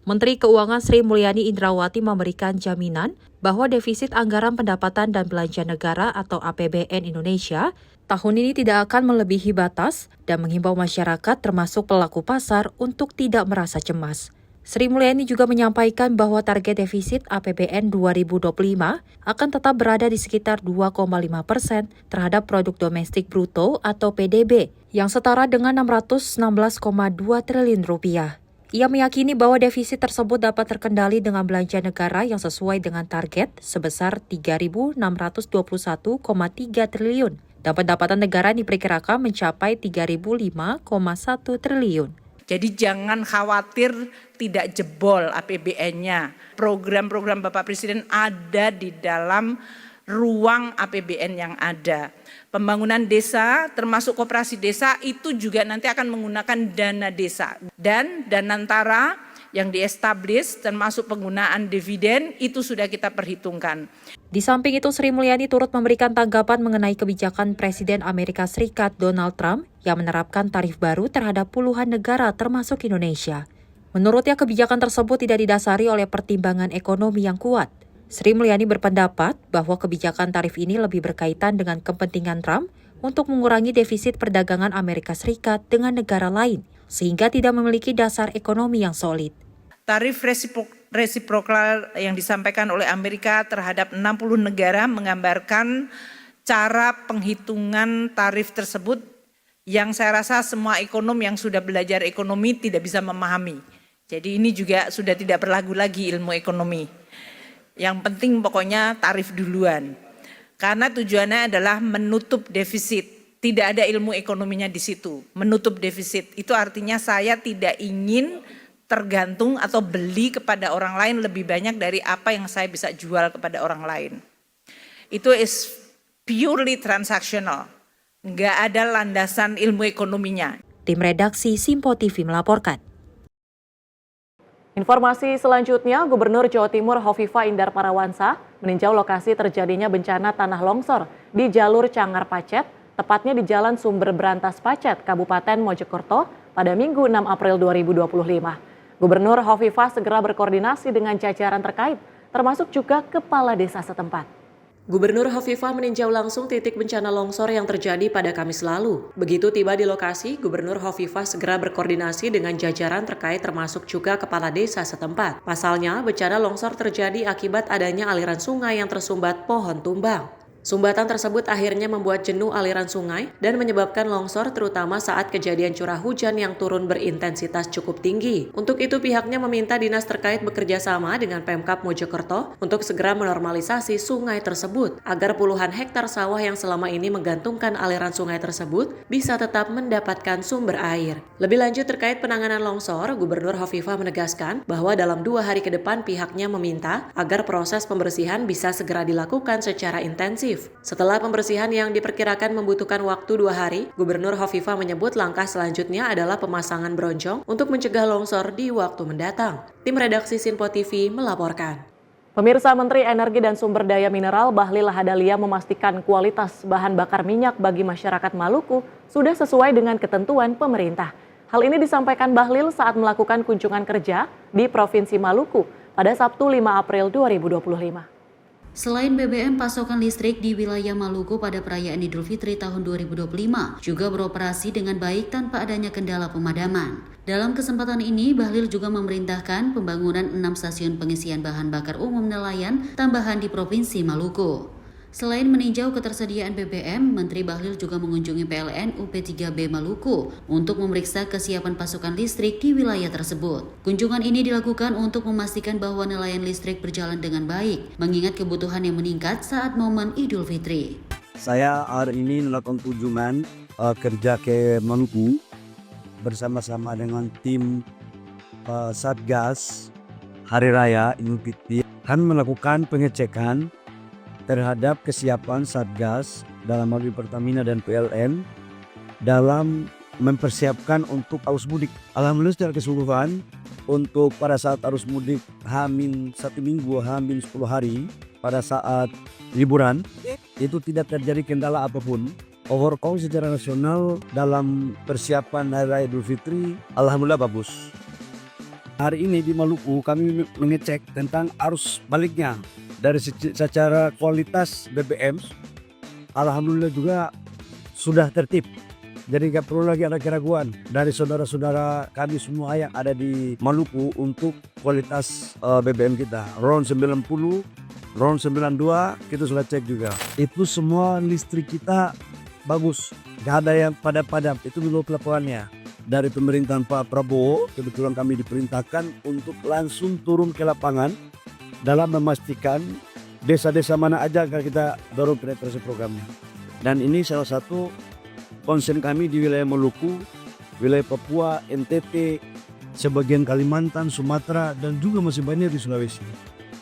Menteri Keuangan Sri Mulyani Indrawati memberikan jaminan bahwa defisit anggaran pendapatan dan belanja negara atau APBN Indonesia tahun ini tidak akan melebihi batas dan menghimbau masyarakat termasuk pelaku pasar untuk tidak merasa cemas. Sri Mulyani juga menyampaikan bahwa target defisit APBN 2025 akan tetap berada di sekitar 2,5% terhadap produk domestik bruto atau PDB yang setara dengan 616,2 triliun rupiah. Ia meyakini bahwa defisit tersebut dapat terkendali dengan belanja negara yang sesuai dengan target sebesar 3.621,3 triliun. Dan pendapatan negara diperkirakan mencapai 3.005,1 triliun. Jadi jangan khawatir tidak jebol APBN-nya. Program-program Bapak Presiden ada di dalam ruang APBN yang ada. Pembangunan desa termasuk koperasi desa itu juga nanti akan menggunakan dana desa. Dan Danantara yang di-establish termasuk penggunaan dividen itu sudah kita perhitungkan. Di samping itu, Sri Mulyani turut memberikan tanggapan mengenai kebijakan Presiden Amerika Serikat Donald Trump yang menerapkan tarif baru terhadap puluhan negara termasuk Indonesia. Menurutnya, kebijakan tersebut tidak didasari oleh pertimbangan ekonomi yang kuat. Sri Mulyani berpendapat bahwa kebijakan tarif ini lebih berkaitan dengan kepentingan Trump untuk mengurangi defisit perdagangan Amerika Serikat dengan negara lain, sehingga tidak memiliki dasar ekonomi yang solid. Tarif resiprokal yang disampaikan oleh Amerika terhadap 60 negara menggambarkan cara penghitungan tarif tersebut yang saya rasa semua ekonom yang sudah belajar ekonomi tidak bisa memahami. Jadi ini juga sudah tidak berlaku lagi ilmu ekonomi. Yang penting pokoknya tarif duluan. Karena tujuannya adalah menutup defisit. Tidak ada ilmu ekonominya di situ. Menutup defisit itu artinya saya tidak ingin tergantung atau beli kepada orang lain lebih banyak dari apa yang saya bisa jual kepada orang lain. Itu is purely transactional. Nggak ada landasan ilmu ekonominya. Tim redaksi Simpo TV melaporkan. Informasi selanjutnya, Gubernur Jawa Timur Hovifah Indar Parawansa meninjau lokasi terjadinya bencana tanah longsor di jalur Cangar Pacet, tepatnya di Jalan Sumber Berantas Pacet, Kabupaten Mojokerto pada Minggu 6 April 2025. Gubernur Hovifah segera berkoordinasi dengan jajaran terkait, termasuk juga kepala desa setempat. Gubernur Hovifah meninjau langsung titik bencana longsor yang terjadi pada Kamis lalu. Begitu tiba di lokasi, Gubernur Hovifah segera berkoordinasi dengan jajaran terkait termasuk juga kepala desa setempat. Pasalnya, bencana longsor terjadi akibat adanya aliran sungai yang tersumbat pohon tumbang. Sumbatan tersebut akhirnya membuat jenuh aliran sungai dan menyebabkan longsor terutama saat kejadian curah hujan yang turun berintensitas cukup tinggi. Untuk itu pihaknya meminta dinas terkait bekerja sama dengan Pemkab Mojokerto untuk segera menormalisasi sungai tersebut agar puluhan hektar sawah yang selama ini menggantungkan aliran sungai tersebut bisa tetap mendapatkan sumber air. Lebih lanjut terkait penanganan longsor, Gubernur Hovifah menegaskan bahwa dalam 2 hari ke depan pihaknya meminta agar proses pembersihan bisa segera dilakukan secara intensif. Setelah pembersihan yang diperkirakan membutuhkan waktu 2 hari, Gubernur Hovifah menyebut langkah selanjutnya adalah pemasangan bronjong untuk mencegah longsor di waktu mendatang. Tim redaksi Simpo TV melaporkan. Pemirsa, Menteri Energi dan Sumber Daya Mineral Bahlil Lahadalia memastikan kualitas bahan bakar minyak bagi masyarakat Maluku sudah sesuai dengan ketentuan pemerintah. Hal ini disampaikan Bahlil saat melakukan kunjungan kerja di Provinsi Maluku pada Sabtu 5 April 2025. Selain BBM, pasokan listrik di wilayah Maluku pada perayaan Idul Fitri tahun 2025 juga beroperasi dengan baik tanpa adanya kendala pemadaman. Dalam kesempatan ini, Bahlil juga memerintahkan pembangunan 6 stasiun pengisian bahan bakar umum nelayan tambahan di Provinsi Maluku. Selain meninjau ketersediaan BBM, Menteri Bahlil juga mengunjungi PLN UP3B Maluku untuk memeriksa kesiapan pasokan listrik di wilayah tersebut. Kunjungan ini dilakukan untuk memastikan bahwa nelayan listrik berjalan dengan baik, mengingat kebutuhan yang meningkat saat momen Idul Fitri. Saya hari ini melakukan kunjungan kerja ke Maluku bersama-sama dengan tim Satgas Hari Raya Idul Fitri akan melakukan pengecekan terhadap kesiapan Satgas dalam hal Pertamina dan PLN dalam mempersiapkan untuk arus mudik. Alhamdulillah secara keseluruhan untuk pada saat arus mudik H-1 minggu, H-10 hari pada saat liburan itu tidak terjadi kendala apapun. Overall secara nasional dalam persiapan Hari Raya Idul Fitri alhamdulillah bagus. Hari ini di Maluku kami mengecek tentang arus baliknya dari secara kualitas BBM. Alhamdulillah juga sudah tertib. Jadi nggak perlu lagi ada keraguan dari saudara-saudara kami semua yang ada di Maluku untuk kualitas BBM kita. RON 90, RON 92 kita sudah cek juga. Itu semua listrik kita bagus, nggak ada yang padam-padam. Itu dulu pelaporannya. Dari pemerintahan Pak Prabowo, kebetulan kami diperintahkan untuk langsung turun ke lapangan dalam memastikan desa-desa mana aja akan kita dorong penetrasi programnya. Dan ini salah satu konsen kami di wilayah Maluku, wilayah Papua, NTT, sebagian Kalimantan, Sumatera, dan juga masih banyak di Sulawesi.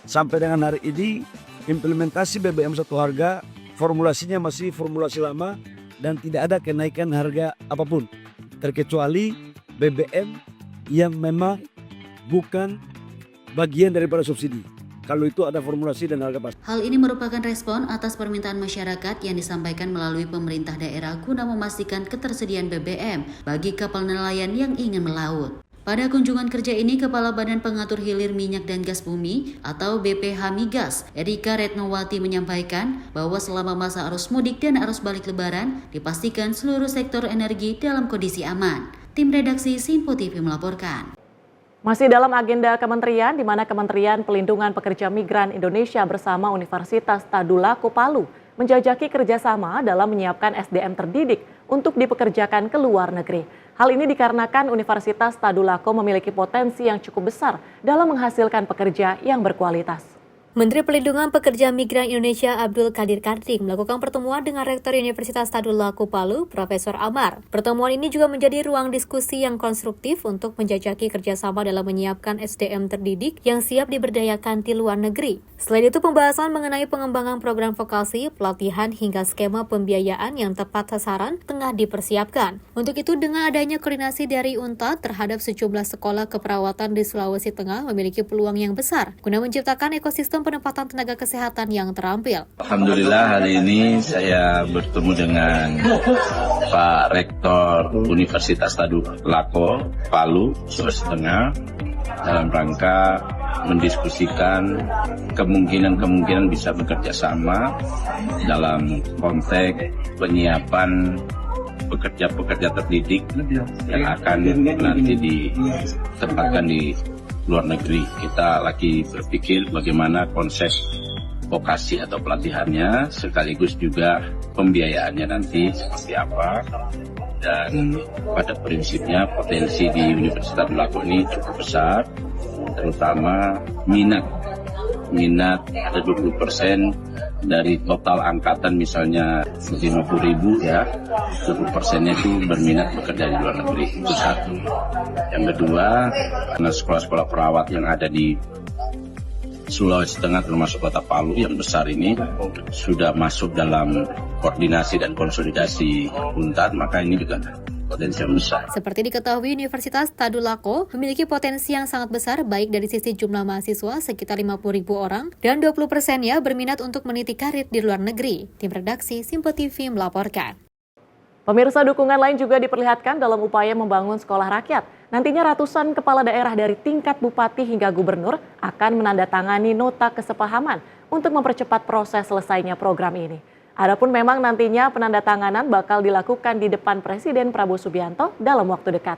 Sampai dengan hari ini, implementasi BBM satu harga, formulasinya masih formulasi lama dan tidak ada kenaikan harga apapun. Terkecuali BBM yang memang bukan bagian daripada subsidi. Kalau itu ada formulasi dan harga pasti. Hal ini merupakan respon atas permintaan masyarakat yang disampaikan melalui pemerintah daerah guna memastikan ketersediaan BBM bagi kapal nelayan yang ingin melaut. Pada kunjungan kerja ini, Kepala Badan Pengatur Hilir Minyak dan Gas Bumi atau BPH Migas, Erika Retnowati menyampaikan bahwa selama masa arus mudik dan arus balik lebaran, dipastikan seluruh sektor energi dalam kondisi aman. Tim redaksi Simpo TV melaporkan. Masih dalam agenda kementerian, di mana Kementerian Pelindungan Pekerja Migran Indonesia bersama Universitas Tadulako Palu menjajaki kerjasama dalam menyiapkan SDM terdidik untuk dipekerjakan ke luar negeri. Hal ini dikarenakan Universitas Tadulako memiliki potensi yang cukup besar dalam menghasilkan pekerja yang berkualitas. Menteri Pelindungan Pekerja Migran Indonesia Abdul Qadir Karding melakukan pertemuan dengan Rektor Universitas Tadulako Palu, Profesor Amar. Pertemuan ini juga menjadi ruang diskusi yang konstruktif untuk menjajaki kerjasama dalam menyiapkan SDM terdidik yang siap diberdayakan di luar negeri. Selain itu, pembahasan mengenai pengembangan program vokasi, pelatihan hingga skema pembiayaan yang tepat sasaran tengah dipersiapkan. Untuk itu, dengan adanya koordinasi dari UNTAD terhadap sejumlah sekolah keperawatan di Sulawesi Tengah memiliki peluang yang besar guna menciptakan ekosistem penempatan tenaga kesehatan yang terampil. Alhamdulillah hari ini saya bertemu dengan Pak Rektor Universitas Tadulako Palu, Sulawesi Tengah dalam rangka mendiskusikan kemungkinan bisa bekerja sama dalam konteks penyiapan pekerja-pekerja terdidik yang akan nanti ditempatkan di luar negeri. Kita lagi berpikir bagaimana konsep vokasi atau pelatihannya, sekaligus juga pembiayaannya nanti seperti apa. Dan pada prinsipnya potensi di Universitas Tadulako ini cukup besar, terutama minat ada 20% dari total angkatan misalnya 50.000 ya, 20%-nya itu berminat bekerja di luar negeri. Itu satu. Yang kedua, karena sekolah-sekolah perawat yang ada di Sulawesi Tengah termasuk Kota Palu yang besar ini sudah masuk dalam koordinasi dan konsolidasi UNTAD, maka ini juga potensi yang besar. Seperti diketahui, Universitas Tadulako memiliki potensi yang sangat besar baik dari sisi jumlah mahasiswa sekitar 50.000 orang dan 20%-nya berminat untuk meniti karir di luar negeri. Tim redaksi Simpo TV melaporkan. Pemirsa, dukungan lain juga diperlihatkan dalam upaya membangun sekolah rakyat. Nantinya ratusan kepala daerah dari tingkat bupati hingga gubernur akan menandatangani nota kesepahaman untuk mempercepat proses selesainya program ini. Adapun memang nantinya penandatanganan bakal dilakukan di depan Presiden Prabowo Subianto dalam waktu dekat.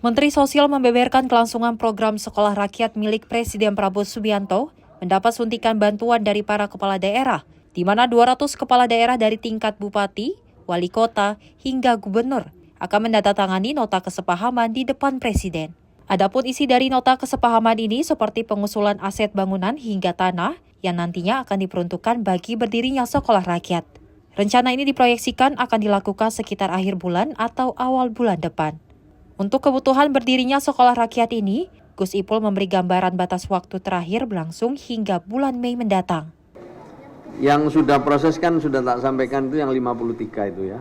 Menteri Sosial membeberkan kelangsungan program sekolah rakyat milik Presiden Prabowo Subianto mendapat suntikan bantuan dari para kepala daerah, di mana 200 kepala daerah dari tingkat bupati, wali kota, hingga gubernur akan menandatangani nota kesepahaman di depan Presiden. Adapun isi dari nota kesepahaman ini seperti pengusulan aset bangunan hingga tanah yang nantinya akan diperuntukkan bagi berdirinya sekolah rakyat. Rencana ini diproyeksikan akan dilakukan sekitar akhir bulan atau awal bulan depan. Untuk kebutuhan berdirinya sekolah rakyat ini, Gus Ipul memberi gambaran batas waktu terakhir berlangsung hingga bulan Mei mendatang. Yang sudah proses kan sudah tak sampaikan itu yang 53 itu ya.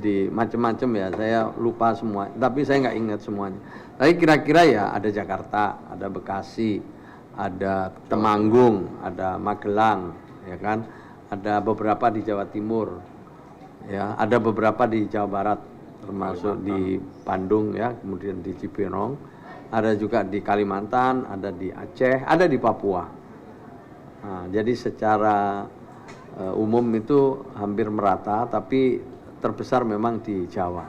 di macam-macam ya, saya lupa semua, tapi saya nggak ingat semuanya. Tapi kira-kira ya ada Jakarta, ada Bekasi, ada Temanggung, ada Magelang, ya kan, ada beberapa di Jawa Timur, ya, ada beberapa di Jawa Barat, termasuk di Bandung ya, kemudian di Cibinong, ada juga di Kalimantan, ada di Aceh, ada di Papua. Nah, jadi secara umum itu hampir merata, tapi terbesar memang di Jawa.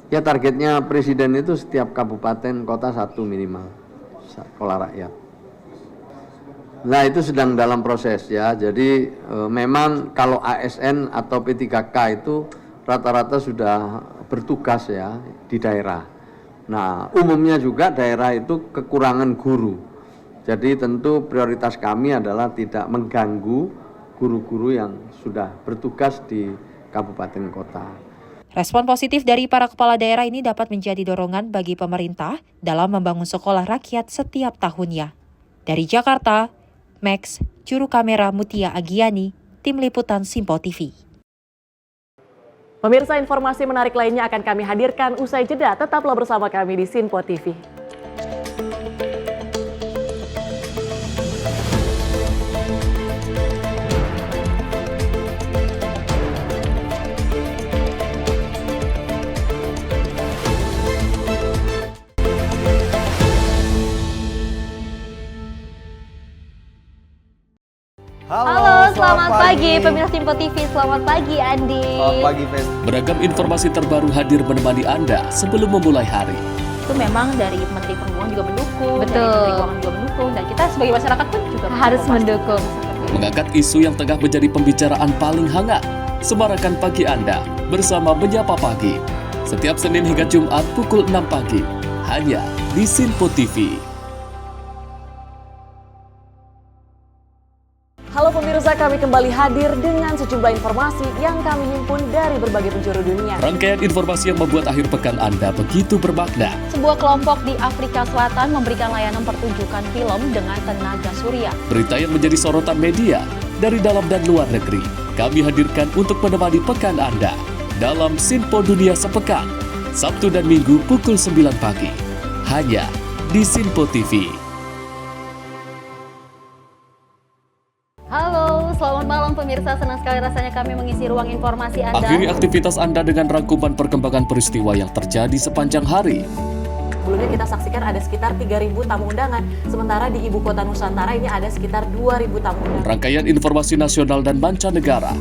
Ya targetnya Presiden itu setiap kabupaten kota 1 minimal sekolah rakyat. Nah itu sedang dalam proses ya, jadi memang kalau ASN atau P3K itu rata-rata sudah bertugas ya di daerah. Nah umumnya juga daerah itu kekurangan guru. Jadi tentu prioritas kami adalah tidak mengganggu guru-guru yang sudah bertugas di kabupaten kota. Respon positif dari para kepala daerah ini dapat menjadi dorongan bagi pemerintah dalam membangun sekolah rakyat setiap tahunnya. Dari Jakarta, Max, juru kamera Mutia Agiani, Tim Liputan Simpo TV. Pemirsa, informasi menarik lainnya akan kami hadirkan usai jeda. Tetaplah bersama kami di Simpo TV. Halo, selamat pagi pemirsa Simpo TV. Selamat pagi Andi. Selamat pagi Fen. Beragam informasi terbaru hadir menemani Anda sebelum memulai hari. Itu memang dari Menteri Perhubungan juga mendukung, Betul. dari Menteri Keuangan juga mendukung, dan kita sebagai masyarakat pun juga Harus mendukung. Mengangkat isu yang tengah menjadi pembicaraan paling hangat. Semarakan pagi Anda bersama Menyapa Pagi. Setiap Senin hingga Jumat pukul 6 pagi. Hanya di Simpo TV. Halo pemirsa, kami kembali hadir dengan sejumlah informasi yang kami himpun dari berbagai penjuru dunia. Rangkaian informasi yang membuat akhir pekan Anda begitu bermakna. Sebuah kelompok di Afrika Selatan memberikan layanan pertunjukan film dengan tenaga surya. Berita yang menjadi sorotan media dari dalam dan luar negeri. Kami hadirkan untuk menemani pekan Anda dalam Simpo Dunia Sepekan, Sabtu dan Minggu pukul 9 pagi. Hanya di Simpo TV. Halo, selamat malam pemirsa. Senang sekali rasanya kami mengisi ruang informasi Anda. Akhiri aktivitas Anda dengan rangkuman perkembangan peristiwa yang terjadi sepanjang hari. Sebelumnya kita saksikan ada sekitar 3.000 tamu undangan, sementara di Ibu Kota Nusantara ini ada sekitar 2.000 tamu undangan. Rangkaian informasi nasional dan mancanegara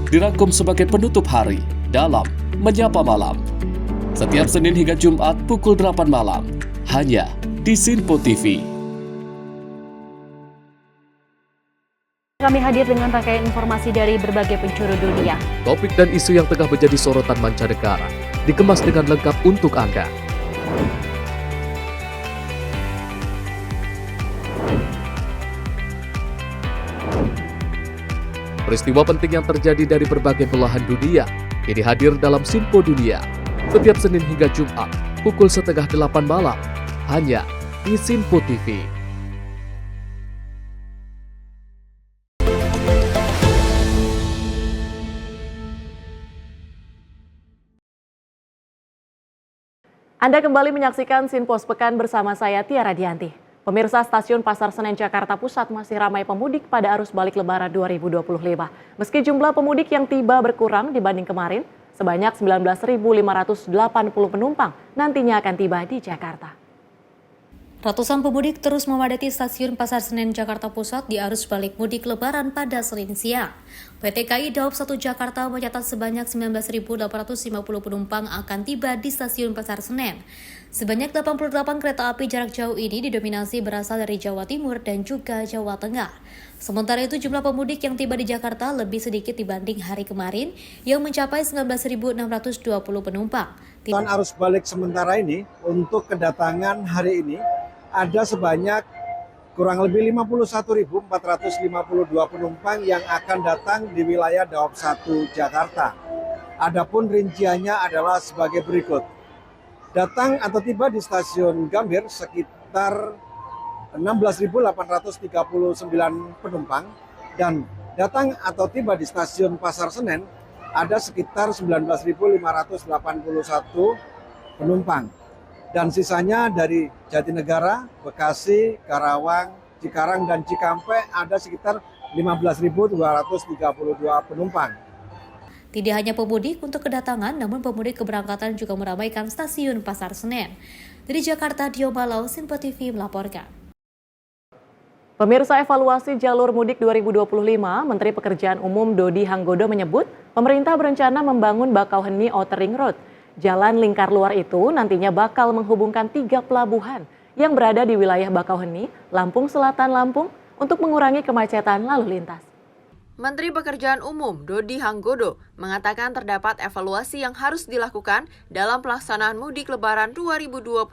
dirangkum sebagai penutup hari dalam Menyapa Malam. Setiap Senin hingga Jumat pukul 8 malam, hanya di Simpo TV. Kami hadir dengan rangkaian informasi dari berbagai penjuru dunia. Topik dan isu yang tengah menjadi sorotan mancanegara dikemas dengan lengkap untuk Anda. Peristiwa penting yang terjadi dari berbagai belahan dunia kini hadir dalam Simpo Dunia setiap Senin hingga Jumat pukul 7:30 malam hanya di Simpo TV. Anda kembali menyaksikan Simpo Sepekan bersama saya Tiara Dianti. Pemirsa, Stasiun Pasar Senen Jakarta Pusat masih ramai pemudik pada arus balik Lebaran 2025. Meski jumlah pemudik yang tiba berkurang dibanding kemarin, sebanyak 19.580 penumpang nantinya akan tiba di Jakarta. Ratusan pemudik terus memadati Stasiun Pasar Senen Jakarta Pusat di arus balik mudik Lebaran pada Senin siang. PT KAI Daob 1 Jakarta mencatat sebanyak 19.850 penumpang akan tiba di Stasiun Pasar Senen. Sebanyak 88 kereta api jarak jauh ini didominasi berasal dari Jawa Timur dan juga Jawa Tengah. Sementara itu jumlah pemudik yang tiba di Jakarta lebih sedikit dibanding hari kemarin yang mencapai 19.620 penumpang. Arus balik sementara ini untuk kedatangan hari ini ada sebanyak kurang lebih 51.452 penumpang yang akan datang di wilayah Daob 1 Jakarta. Adapun rinciannya adalah sebagai berikut. Datang atau tiba di stasiun Gambir sekitar 16.839 penumpang dan datang atau tiba di stasiun Pasar Senen ada sekitar 19.581 penumpang. Dan sisanya dari Jatinegara, Bekasi, Karawang, Cikarang, dan Cikampek ada sekitar 15.232 penumpang. Tidak hanya pemudik untuk kedatangan, namun pemudik keberangkatan juga meramaikan stasiun Pasar Senen. Dari Jakarta, Dio Malau, Sinpo TV melaporkan. Pemirsa, evaluasi jalur mudik 2025, Menteri Pekerjaan Umum Dodi Hanggodo menyebut pemerintah berencana membangun Bakauheni Outer Ring Road. Jalan lingkar luar itu nantinya bakal menghubungkan 3 pelabuhan yang berada di wilayah Bakauheni, Lampung Selatan, Lampung untuk mengurangi kemacetan lalu lintas. Menteri Pekerjaan Umum Dodi Hanggodo mengatakan terdapat evaluasi yang harus dilakukan dalam pelaksanaan mudik Lebaran 2025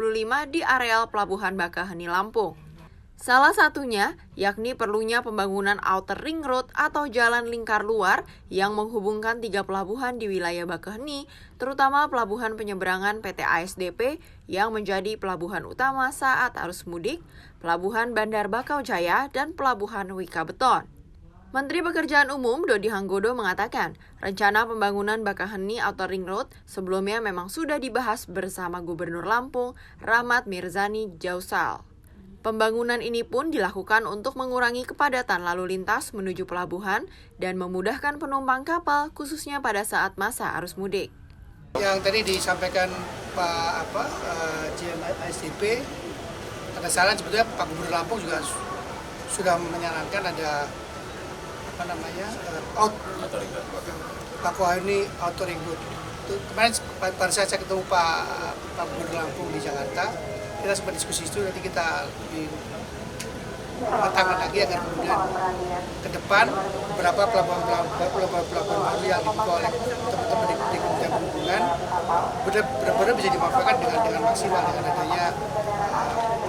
di areal Pelabuhan Bakauheni Lampung. Salah satunya yakni perlunya pembangunan Outer Ring Road atau jalan lingkar luar yang menghubungkan 3 pelabuhan di wilayah Bakauheni, terutama pelabuhan penyeberangan PT ASDP yang menjadi pelabuhan utama saat arus mudik, pelabuhan Bandar Bakau Jaya, dan pelabuhan Wika Beton. Menteri Pekerjaan Umum Dodi Hanggodo mengatakan, rencana pembangunan Bakauheni Outer Ring Road sebelumnya memang sudah dibahas bersama Gubernur Lampung, Rahmat Mirzani Jausal. Pembangunan ini pun dilakukan untuk mengurangi kepadatan lalu lintas menuju pelabuhan dan memudahkan penumpang kapal khususnya pada saat masa arus mudik. Yang tadi disampaikan Pak ASDP, pada saran sebetulnya Pak Gubernur Lampung juga sudah menyarankan ada Bakauheni Outer Ring Road. Kemarin pada saat saya ketemu Pak Gubernur Lampung di Jakarta, kita sempat diskusi itu, nanti kita lebih matangkan lagi agar kemudian ke depan beberapa pelabuhan baru yang dibuka oleh teman-teman di Kementerian Perhubungan benar-benar bisa dimanfaatkan dengan maksimal dengan adanya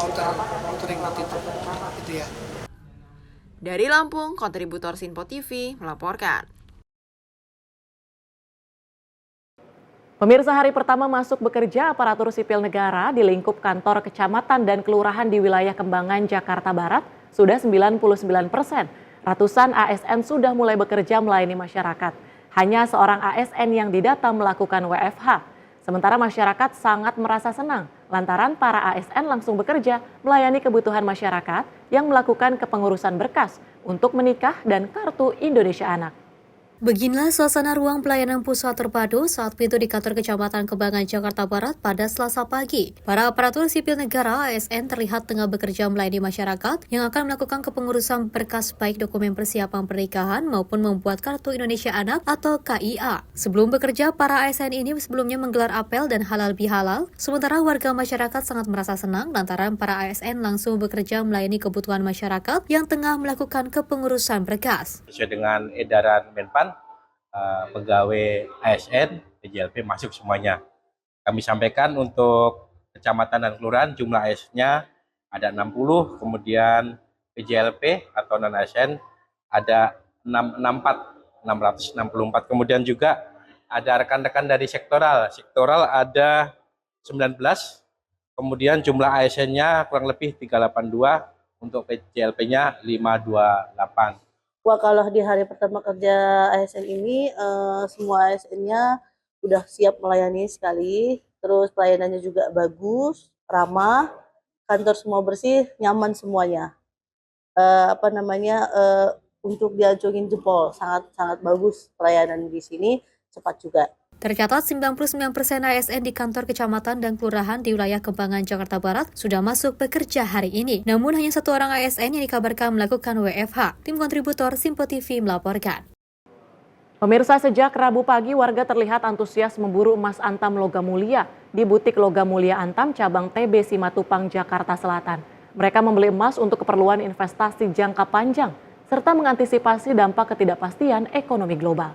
Outer Ring Road itu ya. Dari Lampung, kontributor Sinpo TV melaporkan. Pemirsa, hari pertama masuk bekerja aparatur sipil negara di lingkup kantor kecamatan dan kelurahan di wilayah Kembangan, Jakarta Barat sudah 99%. Ratusan ASN sudah mulai bekerja melayani masyarakat. Hanya seorang ASN yang didata melakukan WFH. Sementara masyarakat sangat merasa senang lantaran para ASN langsung bekerja melayani kebutuhan masyarakat yang melakukan kepengurusan berkas untuk menikah dan kartu Indonesia Anak. Beginilah suasana ruang pelayanan pusat terpadu saat pintu di kantor Kecamatan Kembangan, Jakarta Barat pada Selasa pagi. Para aparatur sipil negara ASN terlihat tengah bekerja melayani masyarakat yang akan melakukan kepengurusan berkas baik dokumen persiapan pernikahan maupun membuat kartu Indonesia Anak atau KIA. Sebelum bekerja, para ASN ini sebelumnya menggelar apel dan halal bihalal, sementara warga masyarakat sangat merasa senang lantaran para ASN langsung bekerja melayani kebutuhan masyarakat yang tengah melakukan kepengurusan berkas. Sesuai dengan edaran Menpan, pegawai ASN, PJLP masuk semuanya. Kami sampaikan untuk kecamatan dan kelurahan jumlah ASN-nya ada 60, kemudian PJLP atau non-ASN ada 664, kemudian juga ada rekan-rekan dari sektoral ada 19, kemudian jumlah ASN-nya kurang lebih 382, untuk PJLP-nya 528. Wah, kalau di hari pertama kerja ASN ini, semua ASN-nya sudah siap melayani sekali, terus pelayanannya juga bagus, ramah, kantor semua bersih, nyaman semuanya. Untuk diacungin jempol, sangat bagus pelayanan di sini, cepat juga. Tercatat 99% ASN di kantor kecamatan dan kelurahan di wilayah Kembangan, Jakarta Barat sudah masuk bekerja hari ini. Namun hanya satu orang ASN yang dikabarkan melakukan WFH. Tim kontributor Sinpo TV melaporkan. Pemirsa, sejak Rabu pagi warga terlihat antusias memburu emas antam logam mulia di butik Logam Mulia Antam cabang TB Simatupang, Jakarta Selatan. Mereka membeli emas untuk keperluan investasi jangka panjang serta mengantisipasi dampak ketidakpastian ekonomi global.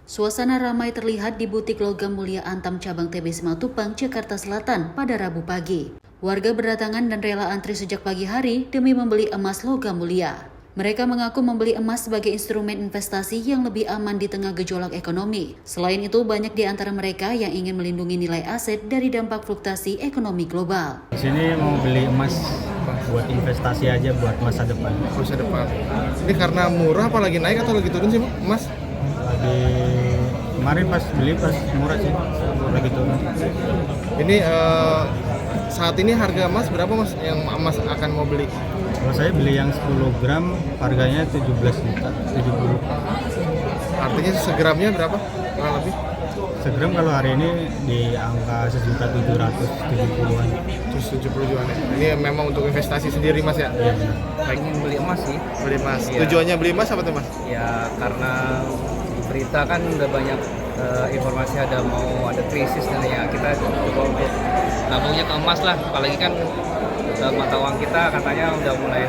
Suasana ramai terlihat di butik Logam Mulia Antam cabang TB Simatupang, Jakarta Selatan pada Rabu pagi. Warga berdatangan dan rela antri sejak pagi hari demi membeli emas logam mulia. Mereka mengaku membeli emas sebagai instrumen investasi yang lebih aman di tengah gejolak ekonomi. Selain itu, banyak di antara mereka yang ingin melindungi nilai aset dari dampak fluktuasi ekonomi global. Di sini mau beli emas buat investasi aja buat masa depan. Masa depan. Ini karena murah apa lagi naik atau lagi turun sih, emas? Lagi Kemarin pas beli pas murah sih, lagi turun. Ini saat ini harga emas berapa Mas yang Mas akan mau beli? Kalau saya beli yang 10 gram harganya 17 juta, 70. Artinya segramnya berapa? Kurang lebih? Segram kalau hari ini di angka 1.770-an. 70 jutaan ya? Ini memang untuk investasi sendiri Mas ya? Iya. Baik. Ingin beli emas sih. Beli emas. Iya. Tujuannya beli emas apa tuh Mas? Ya karena berita kan udah banyak informasi ada krisis dan ya kita coba untuk nabungnya ke emas lah. Apalagi kan mata uang kita katanya udah mulai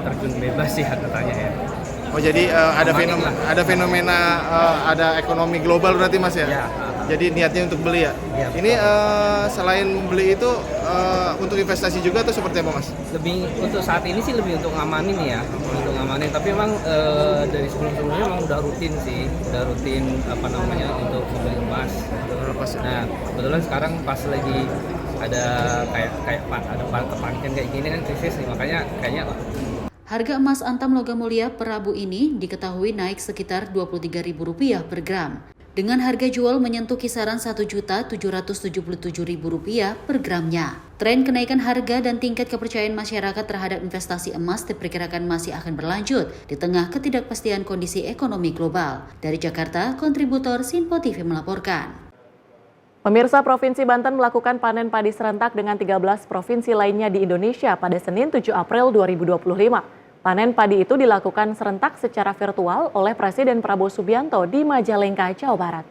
terjun bebas sih katanya ya. Oh jadi ada fenomena ada ekonomi global berarti Mas ya? Ya. Jadi niatnya untuk beli ya? Ya, ini selain beli itu untuk investasi juga atau seperti apa Mas? Lebih untuk saat ini sih lebih untuk ngamanin ya, untuk ngamanin. Tapi memang dari sebelum-sebelumnya memang udah rutin sih, untuk membeli emas. Nah kebetulan sekarang pas lagi ada ada kepancen kayak gini kan krisis nih, makanya kayaknya. Harga emas antam logam mulia per Rabu ini diketahui naik sekitar Rp23.000 per gram. Dengan harga jual menyentuh kisaran Rp1.777.000 per gramnya. Tren kenaikan harga dan tingkat kepercayaan masyarakat terhadap investasi emas diperkirakan masih akan berlanjut di tengah ketidakpastian kondisi ekonomi global. Dari Jakarta, kontributor Sinpo TV melaporkan. Pemirsa, Provinsi Banten melakukan panen padi serentak dengan 13 provinsi lainnya di Indonesia pada Senin 7 April 2025. Panen padi itu dilakukan serentak secara virtual oleh Presiden Prabowo Subianto di Majalengka, Jawa Barat.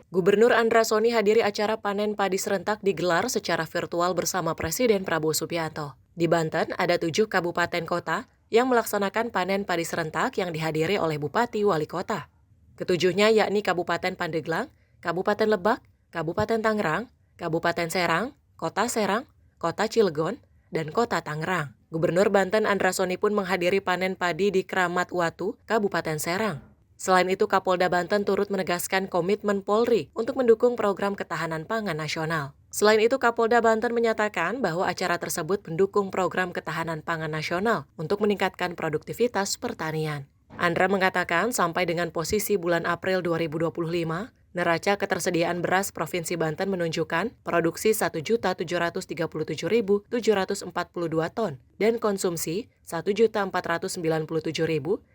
Gubernur Andra Soni hadiri acara panen padi serentak digelar secara virtual bersama Presiden Prabowo Subianto. Di Banten ada 7 kabupaten kota yang melaksanakan panen padi serentak yang dihadiri oleh Bupati Wali Kota. Ketujuhnya yakni Kabupaten Pandeglang, Kabupaten Lebak, Kabupaten Tangerang, Kabupaten Serang, Kota Cilegon, dan Kota Tangerang. Gubernur Banten Andra Soni pun menghadiri panen padi di Kramat Watu, Kabupaten Serang. Selain itu, Kapolda Banten turut menegaskan komitmen Polri untuk mendukung program ketahanan pangan nasional. Selain itu, Kapolda Banten menyatakan bahwa acara tersebut mendukung program ketahanan pangan nasional untuk meningkatkan produktivitas pertanian. Andra mengatakan sampai dengan posisi bulan April 2025, neraca ketersediaan beras Provinsi Banten menunjukkan produksi 1.737.742 ton dan konsumsi 1.497.317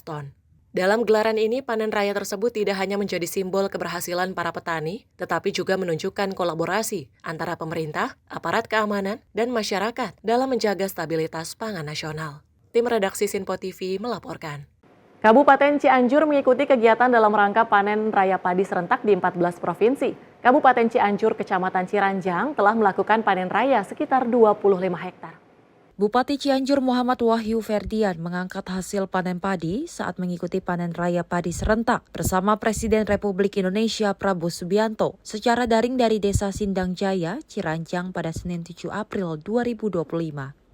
ton. Dalam gelaran ini, panen raya tersebut tidak hanya menjadi simbol keberhasilan para petani, tetapi juga menunjukkan kolaborasi antara pemerintah, aparat keamanan, dan masyarakat dalam menjaga stabilitas pangan nasional. Tim redaksi Sinpo TV melaporkan. Kabupaten Cianjur mengikuti kegiatan dalam rangka panen raya padi serentak di 14 provinsi. Kabupaten Cianjur, Kecamatan Ciranjang telah melakukan panen raya sekitar 25 hektar. Bupati Cianjur Muhammad Wahyu Ferdian mengangkat hasil panen padi saat mengikuti panen raya padi serentak bersama Presiden Republik Indonesia Prabowo Subianto secara daring dari Desa Sindang Jaya, Ciranjang pada Senin 7 April 2025.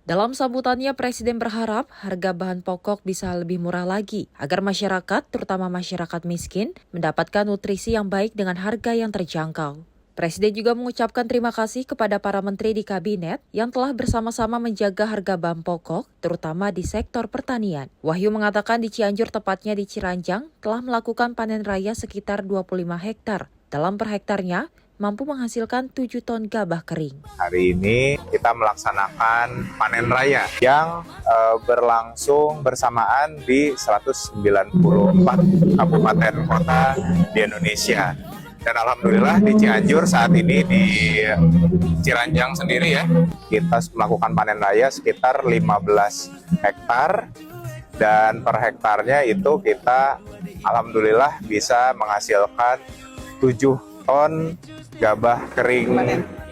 Dalam sambutannya, Presiden berharap harga bahan pokok bisa lebih murah lagi agar masyarakat, terutama masyarakat miskin, mendapatkan nutrisi yang baik dengan harga yang terjangkau. Presiden juga mengucapkan terima kasih kepada para menteri di kabinet yang telah bersama-sama menjaga harga bahan pokok, terutama di sektor pertanian. Wahyu mengatakan di Cianjur, tepatnya di Ciranjang, telah melakukan panen raya sekitar 25 hektar. Dalam per hektarnya, mampu menghasilkan 7 ton gabah kering. Hari ini kita melaksanakan panen raya yang berlangsung bersamaan di 194 kabupaten kota di Indonesia. Dan alhamdulillah di Cianjur saat ini di Ciranjang sendiri ya, kita melakukan panen raya sekitar 15 hektar. Dan per hektarnya itu kita alhamdulillah bisa menghasilkan 7 ton gabah kering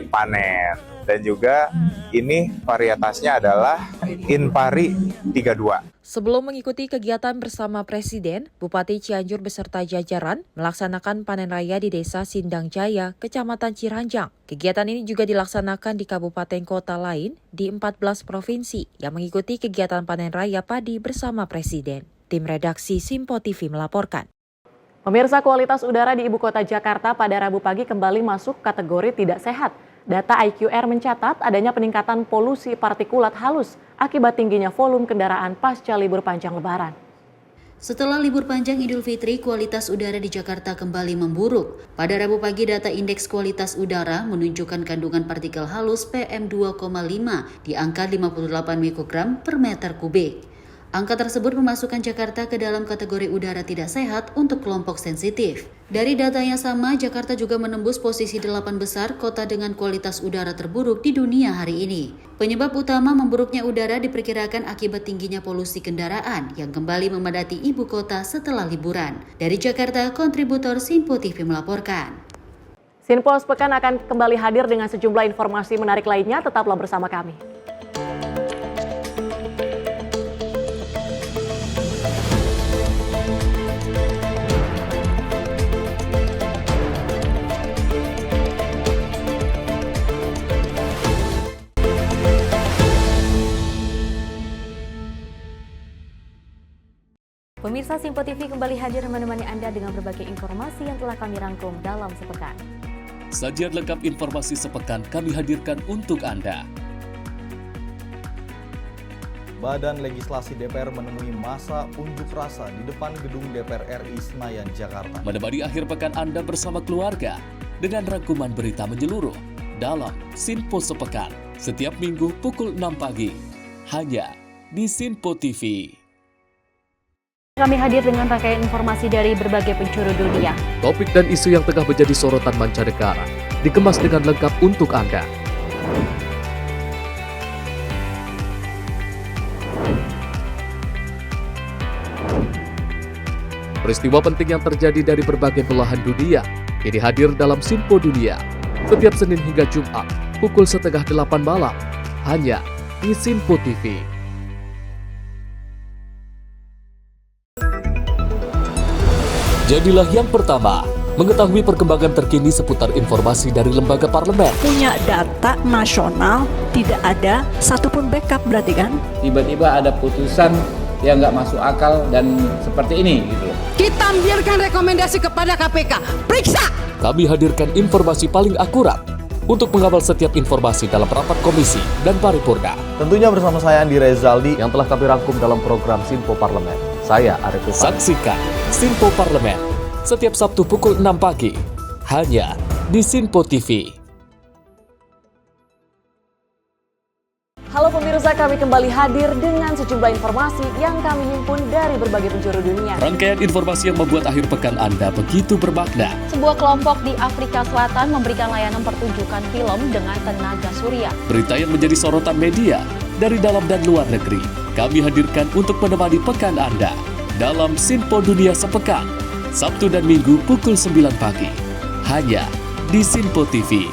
panen. Dan juga ini varietasnya adalah Inpari 32. Sebelum mengikuti kegiatan bersama Presiden, Bupati Cianjur beserta jajaran melaksanakan panen raya di Desa Sindang Jaya, Kecamatan Ciranjang. Kegiatan ini juga dilaksanakan di kabupaten kota lain di 14 provinsi yang mengikuti kegiatan panen raya padi bersama Presiden. Tim redaksi Sinpo TV melaporkan. Pemirsa, kualitas udara di Ibu Kota Jakarta pada Rabu pagi kembali masuk kategori tidak sehat. Data IQR mencatat adanya peningkatan polusi partikulat halus akibat tingginya volume kendaraan pasca libur panjang Lebaran. Setelah libur panjang Idul Fitri, kualitas udara di Jakarta kembali memburuk. Pada Rabu pagi, data indeks kualitas udara menunjukkan kandungan partikel halus PM2,5 di angka 58 mikrogram per meter kubik. Angka tersebut memasukkan Jakarta ke dalam kategori udara tidak sehat untuk kelompok sensitif. Dari data yang sama, Jakarta juga menembus posisi 8 besar kota dengan kualitas udara terburuk di dunia hari ini. Penyebab utama memburuknya udara diperkirakan akibat tingginya polusi kendaraan yang kembali memadati ibu kota setelah liburan. Dari Jakarta, kontributor Sinpo TV melaporkan. Sinpo Sepekan akan kembali hadir dengan sejumlah informasi menarik lainnya. Tetaplah bersama kami. Pemirsa, Sinpo TV kembali hadir menemani Anda dengan berbagai informasi yang telah kami rangkum dalam sepekan. Sajian lengkap informasi sepekan kami hadirkan untuk Anda. Badan Legislasi DPR menemui masa unjuk rasa di depan gedung DPR RI Senayan, Jakarta. Menemani akhir pekan Anda bersama keluarga dengan rangkuman berita menyeluruh dalam Sinpo Sepekan setiap minggu pukul 6 pagi hanya di Sinpo TV. Kami hadir dengan rangkaian informasi dari berbagai penjuru dunia. Topik dan isu yang tengah menjadi sorotan mancanegara dikemas dengan lengkap untuk Anda. Peristiwa penting yang terjadi dari berbagai belahan dunia ini hadir dalam Sinpo Dunia setiap Senin hingga Jumat pukul 7:30 malam hanya di Sinpo TV. Jadilah yang pertama mengetahui perkembangan terkini seputar informasi dari lembaga parlemen. Punya data nasional, tidak ada satupun backup berarti kan? Tiba-tiba ada putusan yang nggak masuk akal dan seperti ini gitu. Kita ambilkan rekomendasi kepada KPK, periksa! Kami hadirkan informasi paling akurat untuk mengawal setiap informasi dalam rapat komisi dan paripurna. Tentunya bersama saya Andi Rezaldi yang telah kami rangkum dalam program Sinpo Parlemen. Saya Arif Rifan. Saksikan Sinpo Parlemen setiap Sabtu pukul 6 pagi hanya di Sinpo TV. Halo pemirsa, kami kembali hadir dengan sejumlah informasi yang kami himpun dari berbagai penjuru dunia. Rangkaian informasi yang membuat akhir pekan Anda begitu bermakna. Sebuah kelompok di Afrika Selatan memberikan layanan pertunjukan film dengan tenaga surya. Berita yang menjadi sorotan media dari dalam dan luar negeri kami hadirkan untuk menemani pekan Anda dalam Sinpo Dunia Sepekan, Sabtu dan Minggu pukul 9 pagi, hanya di Sinpo TV.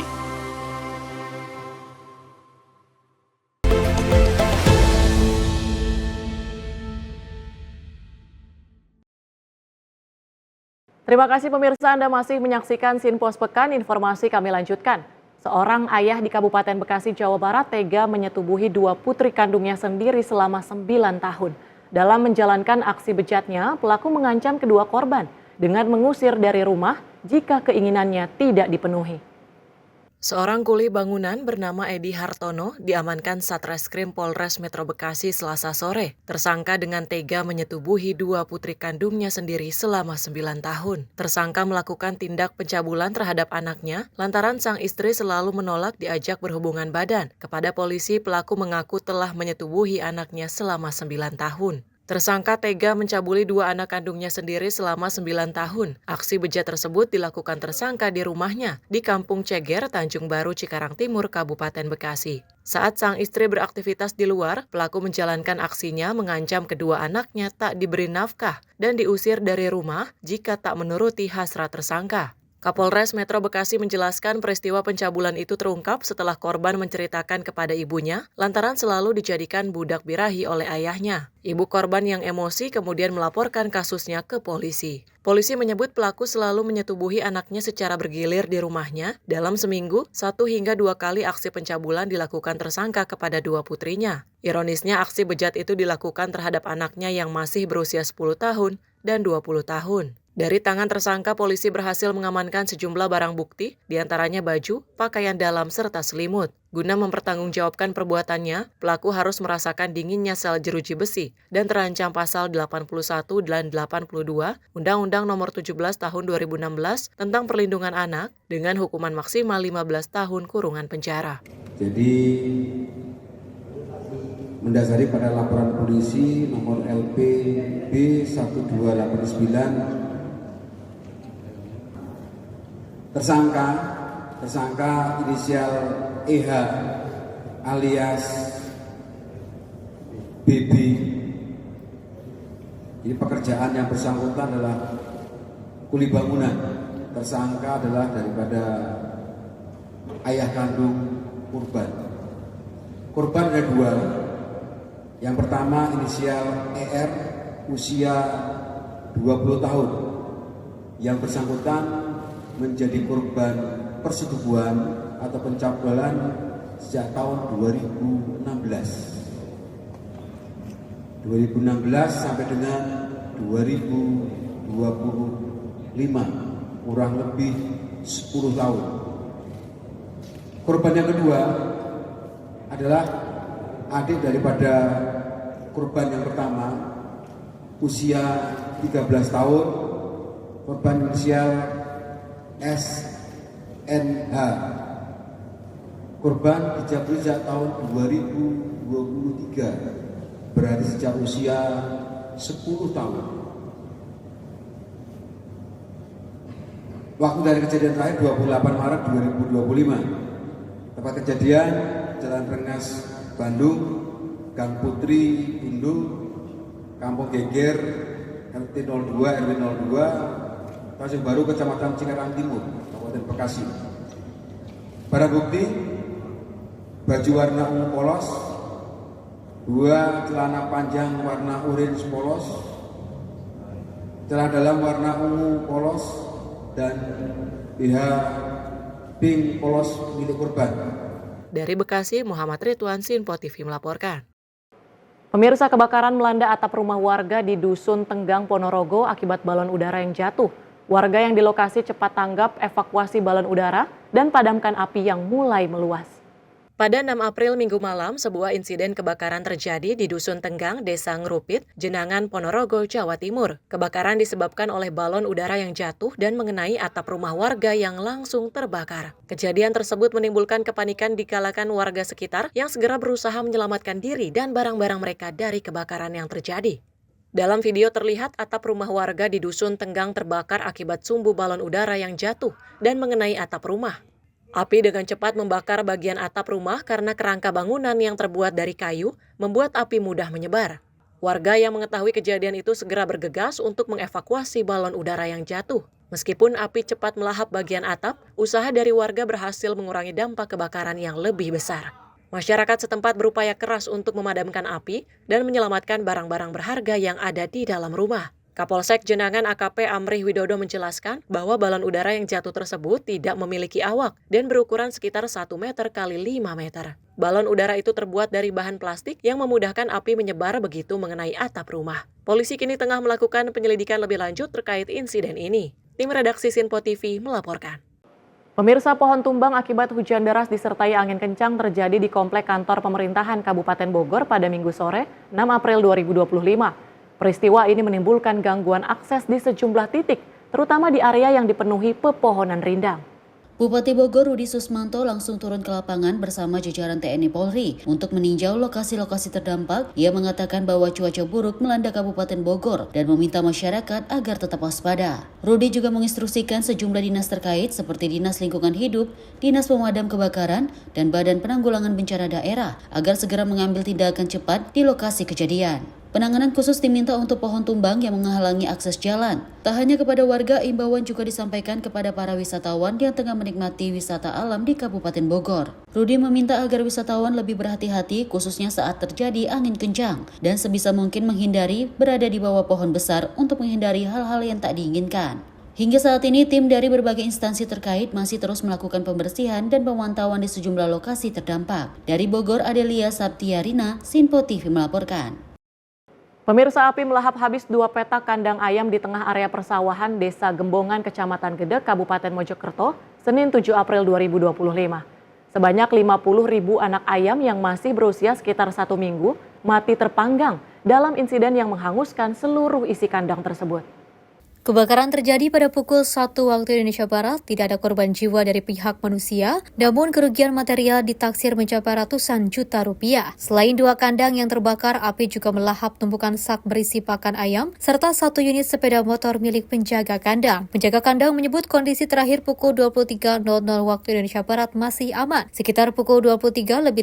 Terima kasih pemirsa, Anda masih menyaksikan Sinpo Sepekan. Informasi kami lanjutkan. Seorang ayah di Kabupaten Bekasi, Jawa Barat tega menyetubuhi 2 putri kandungnya sendiri selama 9 tahun. Dalam menjalankan aksi bejatnya, pelaku mengancam kedua korban dengan mengusir dari rumah jika keinginannya tidak dipenuhi. Seorang kuli bangunan bernama Edi Hartono diamankan Satreskrim Polres Metro Bekasi Selasa sore. Tersangka dengan tega menyetubuhi 2 putri kandungnya sendiri selama 9 tahun. Tersangka melakukan tindak pencabulan terhadap anaknya lantaran sang istri selalu menolak diajak berhubungan badan. Kepada polisi, pelaku mengaku telah menyetubuhi anaknya selama 9 tahun. Tersangka tega mencabuli 2 anak kandungnya sendiri selama 9 tahun. Aksi bejat tersebut dilakukan tersangka di rumahnya di Kampung Ceger, Tanjung Baru, Cikarang Timur, Kabupaten Bekasi. Saat sang istri beraktivitas di luar, pelaku menjalankan aksinya mengancam kedua anaknya tak diberi nafkah dan diusir dari rumah jika tak menuruti hasrat tersangka. Kapolres Metro Bekasi menjelaskan peristiwa pencabulan itu terungkap setelah korban menceritakan kepada ibunya lantaran selalu dijadikan budak birahi oleh ayahnya. Ibu korban yang emosi kemudian melaporkan kasusnya ke polisi. Polisi menyebut pelaku selalu menyetubuhi anaknya secara bergilir di rumahnya. Dalam seminggu, 1 hingga 2 kali aksi pencabulan dilakukan tersangka kepada 2 putrinya. Ironisnya aksi bejat itu dilakukan terhadap anaknya yang masih berusia 10 tahun dan 20 tahun. Dari tangan tersangka, polisi berhasil mengamankan sejumlah barang bukti, diantaranya baju, pakaian dalam, serta selimut. Guna mempertanggungjawabkan perbuatannya, pelaku harus merasakan dinginnya sel jeruji besi dan terancam pasal 81 dan 82 Undang-Undang Nomor 17 Tahun 2016 tentang Perlindungan Anak dengan hukuman maksimal 15 tahun kurungan penjara. Jadi mendasari pada laporan polisi nomor LP B1289 tersangka inisial EH alias BB. Ini pekerjaan yang bersangkutan adalah kuli bangunan. Tersangka adalah daripada ayah kandung korban. Korban ada dua. Yang pertama inisial ER usia 20 tahun. Yang bersangkutan menjadi korban persetubuhan atau pencabulan sejak tahun 2016 sampai dengan 2025, kurang lebih 10 tahun. Korban yang kedua adalah adik daripada korban yang pertama, usia 13 tahun, korban inisial SNH. Korban dijabri sejak tahun 2023, berarti sejak usia 10 tahun. Waktu dari kejadian terakhir 28 Maret 2025. Tempat kejadian Jalan Rengas, Bandung, Gang Putri, Bundung, Kampung Geger, RT 02, RW 02, Pasir Baru, Kecamatan Cikarang Timur, Kabupaten Bekasi. Barang bukti, baju warna ungu polos, 2 celana panjang warna orange polos, celana dalam warna ungu polos, dan BH pink polos milik korban. Dari Bekasi, Muhammad Ridwan, Sinpo TV melaporkan. Pemirsa, kebakaran melanda atap rumah warga di Dusun Tenggang, Ponorogo akibat balon udara yang jatuh. Warga yang di lokasi cepat tanggap evakuasi balon udara dan padamkan api yang mulai meluas. Pada 6 April Minggu malam, sebuah insiden kebakaran terjadi di Dusun Tenggang, Desa Ngerupit, Jenangan, Ponorogo, Jawa Timur. Kebakaran disebabkan oleh balon udara yang jatuh dan mengenai atap rumah warga yang langsung terbakar. Kejadian tersebut menimbulkan kepanikan di kalangan warga sekitar yang segera berusaha menyelamatkan diri dan barang-barang mereka dari kebakaran yang terjadi. Dalam video terlihat atap rumah warga di Dusun Tenggang terbakar akibat sumbu balon udara yang jatuh dan mengenai atap rumah. Api dengan cepat membakar bagian atap rumah karena kerangka bangunan yang terbuat dari kayu membuat api mudah menyebar. Warga yang mengetahui kejadian itu segera bergegas untuk mengevakuasi balon udara yang jatuh. Meskipun api cepat melahap bagian atap, usaha dari warga berhasil mengurangi dampak kebakaran yang lebih besar. Masyarakat setempat berupaya keras untuk memadamkan api dan menyelamatkan barang-barang berharga yang ada di dalam rumah. Kapolsek Jenangan AKP Amrih Widodo menjelaskan bahwa balon udara yang jatuh tersebut tidak memiliki awak dan berukuran sekitar 1 meter kali 5 meter. Balon udara itu terbuat dari bahan plastik yang memudahkan api menyebar begitu mengenai atap rumah. Polisi kini tengah melakukan penyelidikan lebih lanjut terkait insiden ini. Tim redaksi Sinpo TV melaporkan. Pemirsa, pohon tumbang akibat hujan deras disertai angin kencang terjadi di komplek kantor pemerintahan Kabupaten Bogor pada Minggu sore, 6 April 2025. Peristiwa ini menimbulkan gangguan akses di sejumlah titik, terutama di area yang dipenuhi pepohonan rindang. Bupati Bogor Rudi Susmanto langsung turun ke lapangan bersama jajaran TNI Polri untuk meninjau lokasi-lokasi terdampak. Ia mengatakan bahwa cuaca buruk melanda Kabupaten Bogor dan meminta masyarakat agar tetap waspada. Rudi juga menginstruksikan sejumlah dinas terkait seperti Dinas Lingkungan Hidup, Dinas Pemadam Kebakaran, dan Badan Penanggulangan Bencana Daerah agar segera mengambil tindakan cepat di lokasi kejadian. Penanganan khusus diminta untuk pohon tumbang yang menghalangi akses jalan. Tak hanya kepada warga, imbauan juga disampaikan kepada para wisatawan yang tengah menikmati wisata alam di Kabupaten Bogor. Rudi meminta agar wisatawan lebih berhati-hati khususnya saat terjadi angin kencang dan sebisa mungkin menghindari berada di bawah pohon besar untuk menghindari hal-hal yang tak diinginkan. Hingga saat ini, tim dari berbagai instansi terkait masih terus melakukan pembersihan dan pemantauan di sejumlah lokasi terdampak. Dari Bogor, Adelia Sabtiarina, Sinpo TV melaporkan. Pemirsa, api melahap habis 2 petak kandang ayam di tengah area persawahan Desa Gembongan, Kecamatan Gedek, Kabupaten Mojokerto, Senin 7 April 2025. Sebanyak 50.000 anak ayam yang masih berusia sekitar 1 minggu mati terpanggang dalam insiden yang menghanguskan seluruh isi kandang tersebut. Kebakaran terjadi pada pukul 1 waktu Indonesia Barat, tidak ada korban jiwa dari pihak manusia, namun kerugian material ditaksir mencapai ratusan juta rupiah. Selain 2 kandang yang terbakar, api juga melahap tumpukan sak berisi pakan ayam, serta 1 unit sepeda motor milik penjaga kandang. Penjaga kandang menyebut kondisi terakhir pukul 23.00 waktu Indonesia Barat masih aman. Sekitar pukul 23.30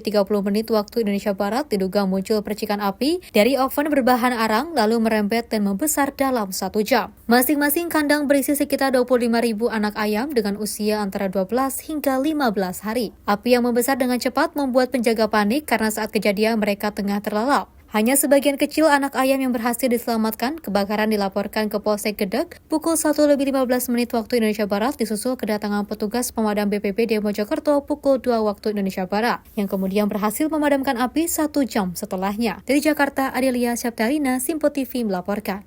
waktu Indonesia Barat, diduga muncul percikan api dari oven berbahan arang, lalu merembet dan membesar dalam 1 jam. Masing-masing kandang berisi sekitar 25.000 anak ayam dengan usia antara 12 hingga 15 hari. Api yang membesar dengan cepat membuat penjaga panik karena saat kejadian mereka tengah terlelap. Hanya sebagian kecil anak ayam yang berhasil diselamatkan. Kebakaran dilaporkan ke Polsek Gedek pukul 1:15 waktu Indonesia Barat, disusul kedatangan petugas pemadam BPBD Mojokerto pukul 2 waktu Indonesia Barat, yang kemudian berhasil memadamkan api 1 jam setelahnya. Dari Jakarta, Adelia Syaptarina, Simpo TV melaporkan.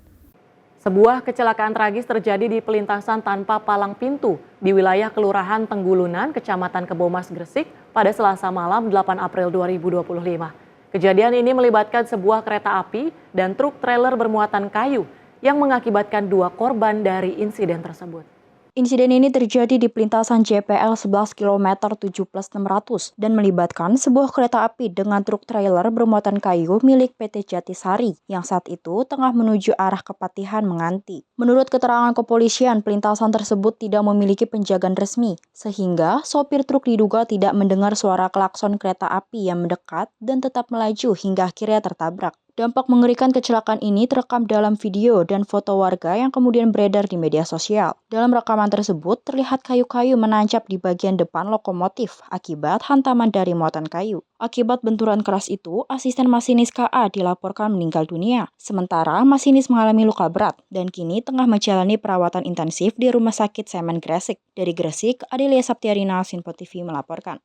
Sebuah kecelakaan tragis terjadi di pelintasan tanpa palang pintu di wilayah Kelurahan Tenggulunan, Kecamatan Kebomas, Gresik pada Selasa malam 8 April 2025. Kejadian ini melibatkan sebuah kereta api dan truk trailer bermuatan kayu yang mengakibatkan 2 korban dari insiden tersebut. Insiden ini terjadi di pelintasan JPL 11 km 7+600 dan melibatkan sebuah kereta api dengan truk trailer bermuatan kayu milik PT Jatisari yang saat itu tengah menuju arah Kepatihan Menganti. Menurut keterangan kepolisian, pelintasan tersebut tidak memiliki penjagaan resmi, sehingga sopir truk diduga tidak mendengar suara klakson kereta api yang mendekat dan tetap melaju hingga akhirnya tertabrak. Dampak mengerikan kecelakaan ini terekam dalam video dan foto warga yang kemudian beredar di media sosial. Dalam rekaman tersebut, terlihat kayu-kayu menancap di bagian depan lokomotif akibat hantaman dari muatan kayu. Akibat benturan keras itu, asisten masinis KA dilaporkan meninggal dunia. Sementara masinis mengalami luka berat dan kini tengah menjalani perawatan intensif di Rumah Sakit Semen Gresik. Dari Gresik, Adelia Syaptarina, Simpo TV melaporkan.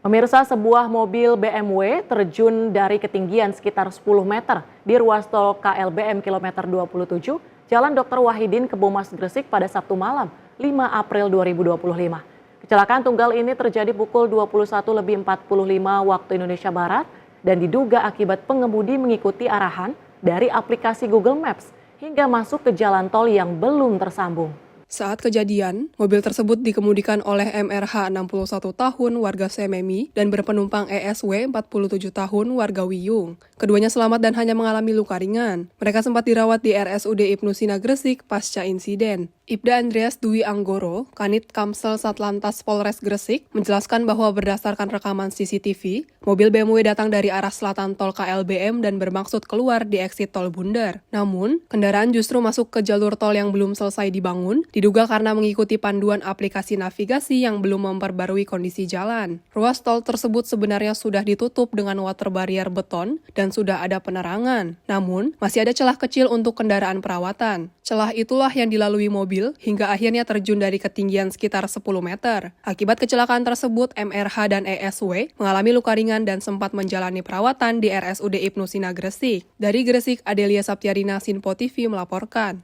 Pemirsa, sebuah mobil BMW terjun dari ketinggian sekitar 10 meter di ruas tol KLBM kilometer 27, Jalan Dr. Wahidin, Kebomas, Gresik pada Sabtu malam, 5 April 2025. Kecelakaan tunggal ini terjadi pukul 21:45 waktu Indonesia Barat dan diduga akibat pengemudi mengikuti arahan dari aplikasi Google Maps hingga masuk ke jalan tol yang belum tersambung. Saat kejadian, mobil tersebut dikemudikan oleh MRH 61 tahun warga Sememi dan berpenumpang ESW 47 tahun warga Wiyung. Keduanya selamat dan hanya mengalami luka ringan. Mereka sempat dirawat di RSUD Ibnu Sina Gresik pasca insiden. Ibda Andreas Dwi Anggoro, Kanit Kamsel Satlantas Polres Gresik, menjelaskan bahwa berdasarkan rekaman CCTV, mobil BMW datang dari arah selatan tol KLBM dan bermaksud keluar di eksit tol Bundar. Namun, kendaraan justru masuk ke jalur tol yang belum selesai dibangun, diduga karena mengikuti panduan aplikasi navigasi yang belum memperbarui kondisi jalan. Ruas tol tersebut sebenarnya sudah ditutup dengan water barrier beton dan sudah ada penerangan. Namun, masih ada celah kecil untuk kendaraan perawatan. Celah itulah yang dilalui mobil hingga akhirnya terjun dari ketinggian sekitar 10 meter. Akibat kecelakaan tersebut, MRH dan ESW mengalami luka ringan dan sempat menjalani perawatan di RSUD Ibnu Sina Gresik. Dari Gresik, Adelia Syaptarina, Simpo TV melaporkan.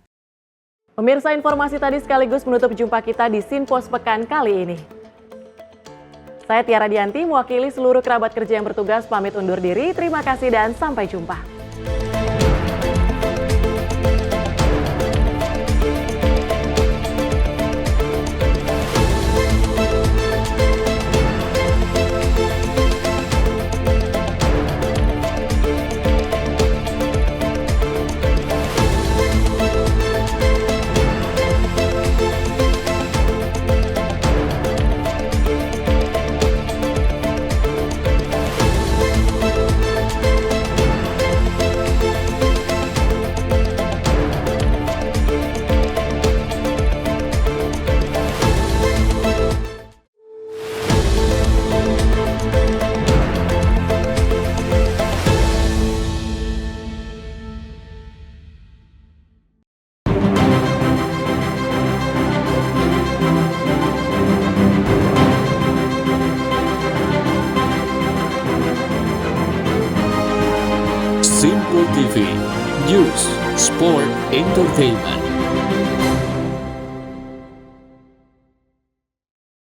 Pemirsa, informasi tadi sekaligus menutup jumpa kita di Sinpos Pekan kali ini. Saya Tiara Dianti, mewakili seluruh kerabat kerja yang bertugas, pamit undur diri. Terima kasih dan sampai jumpa. Simpo TV, News, Sport, Entertainment.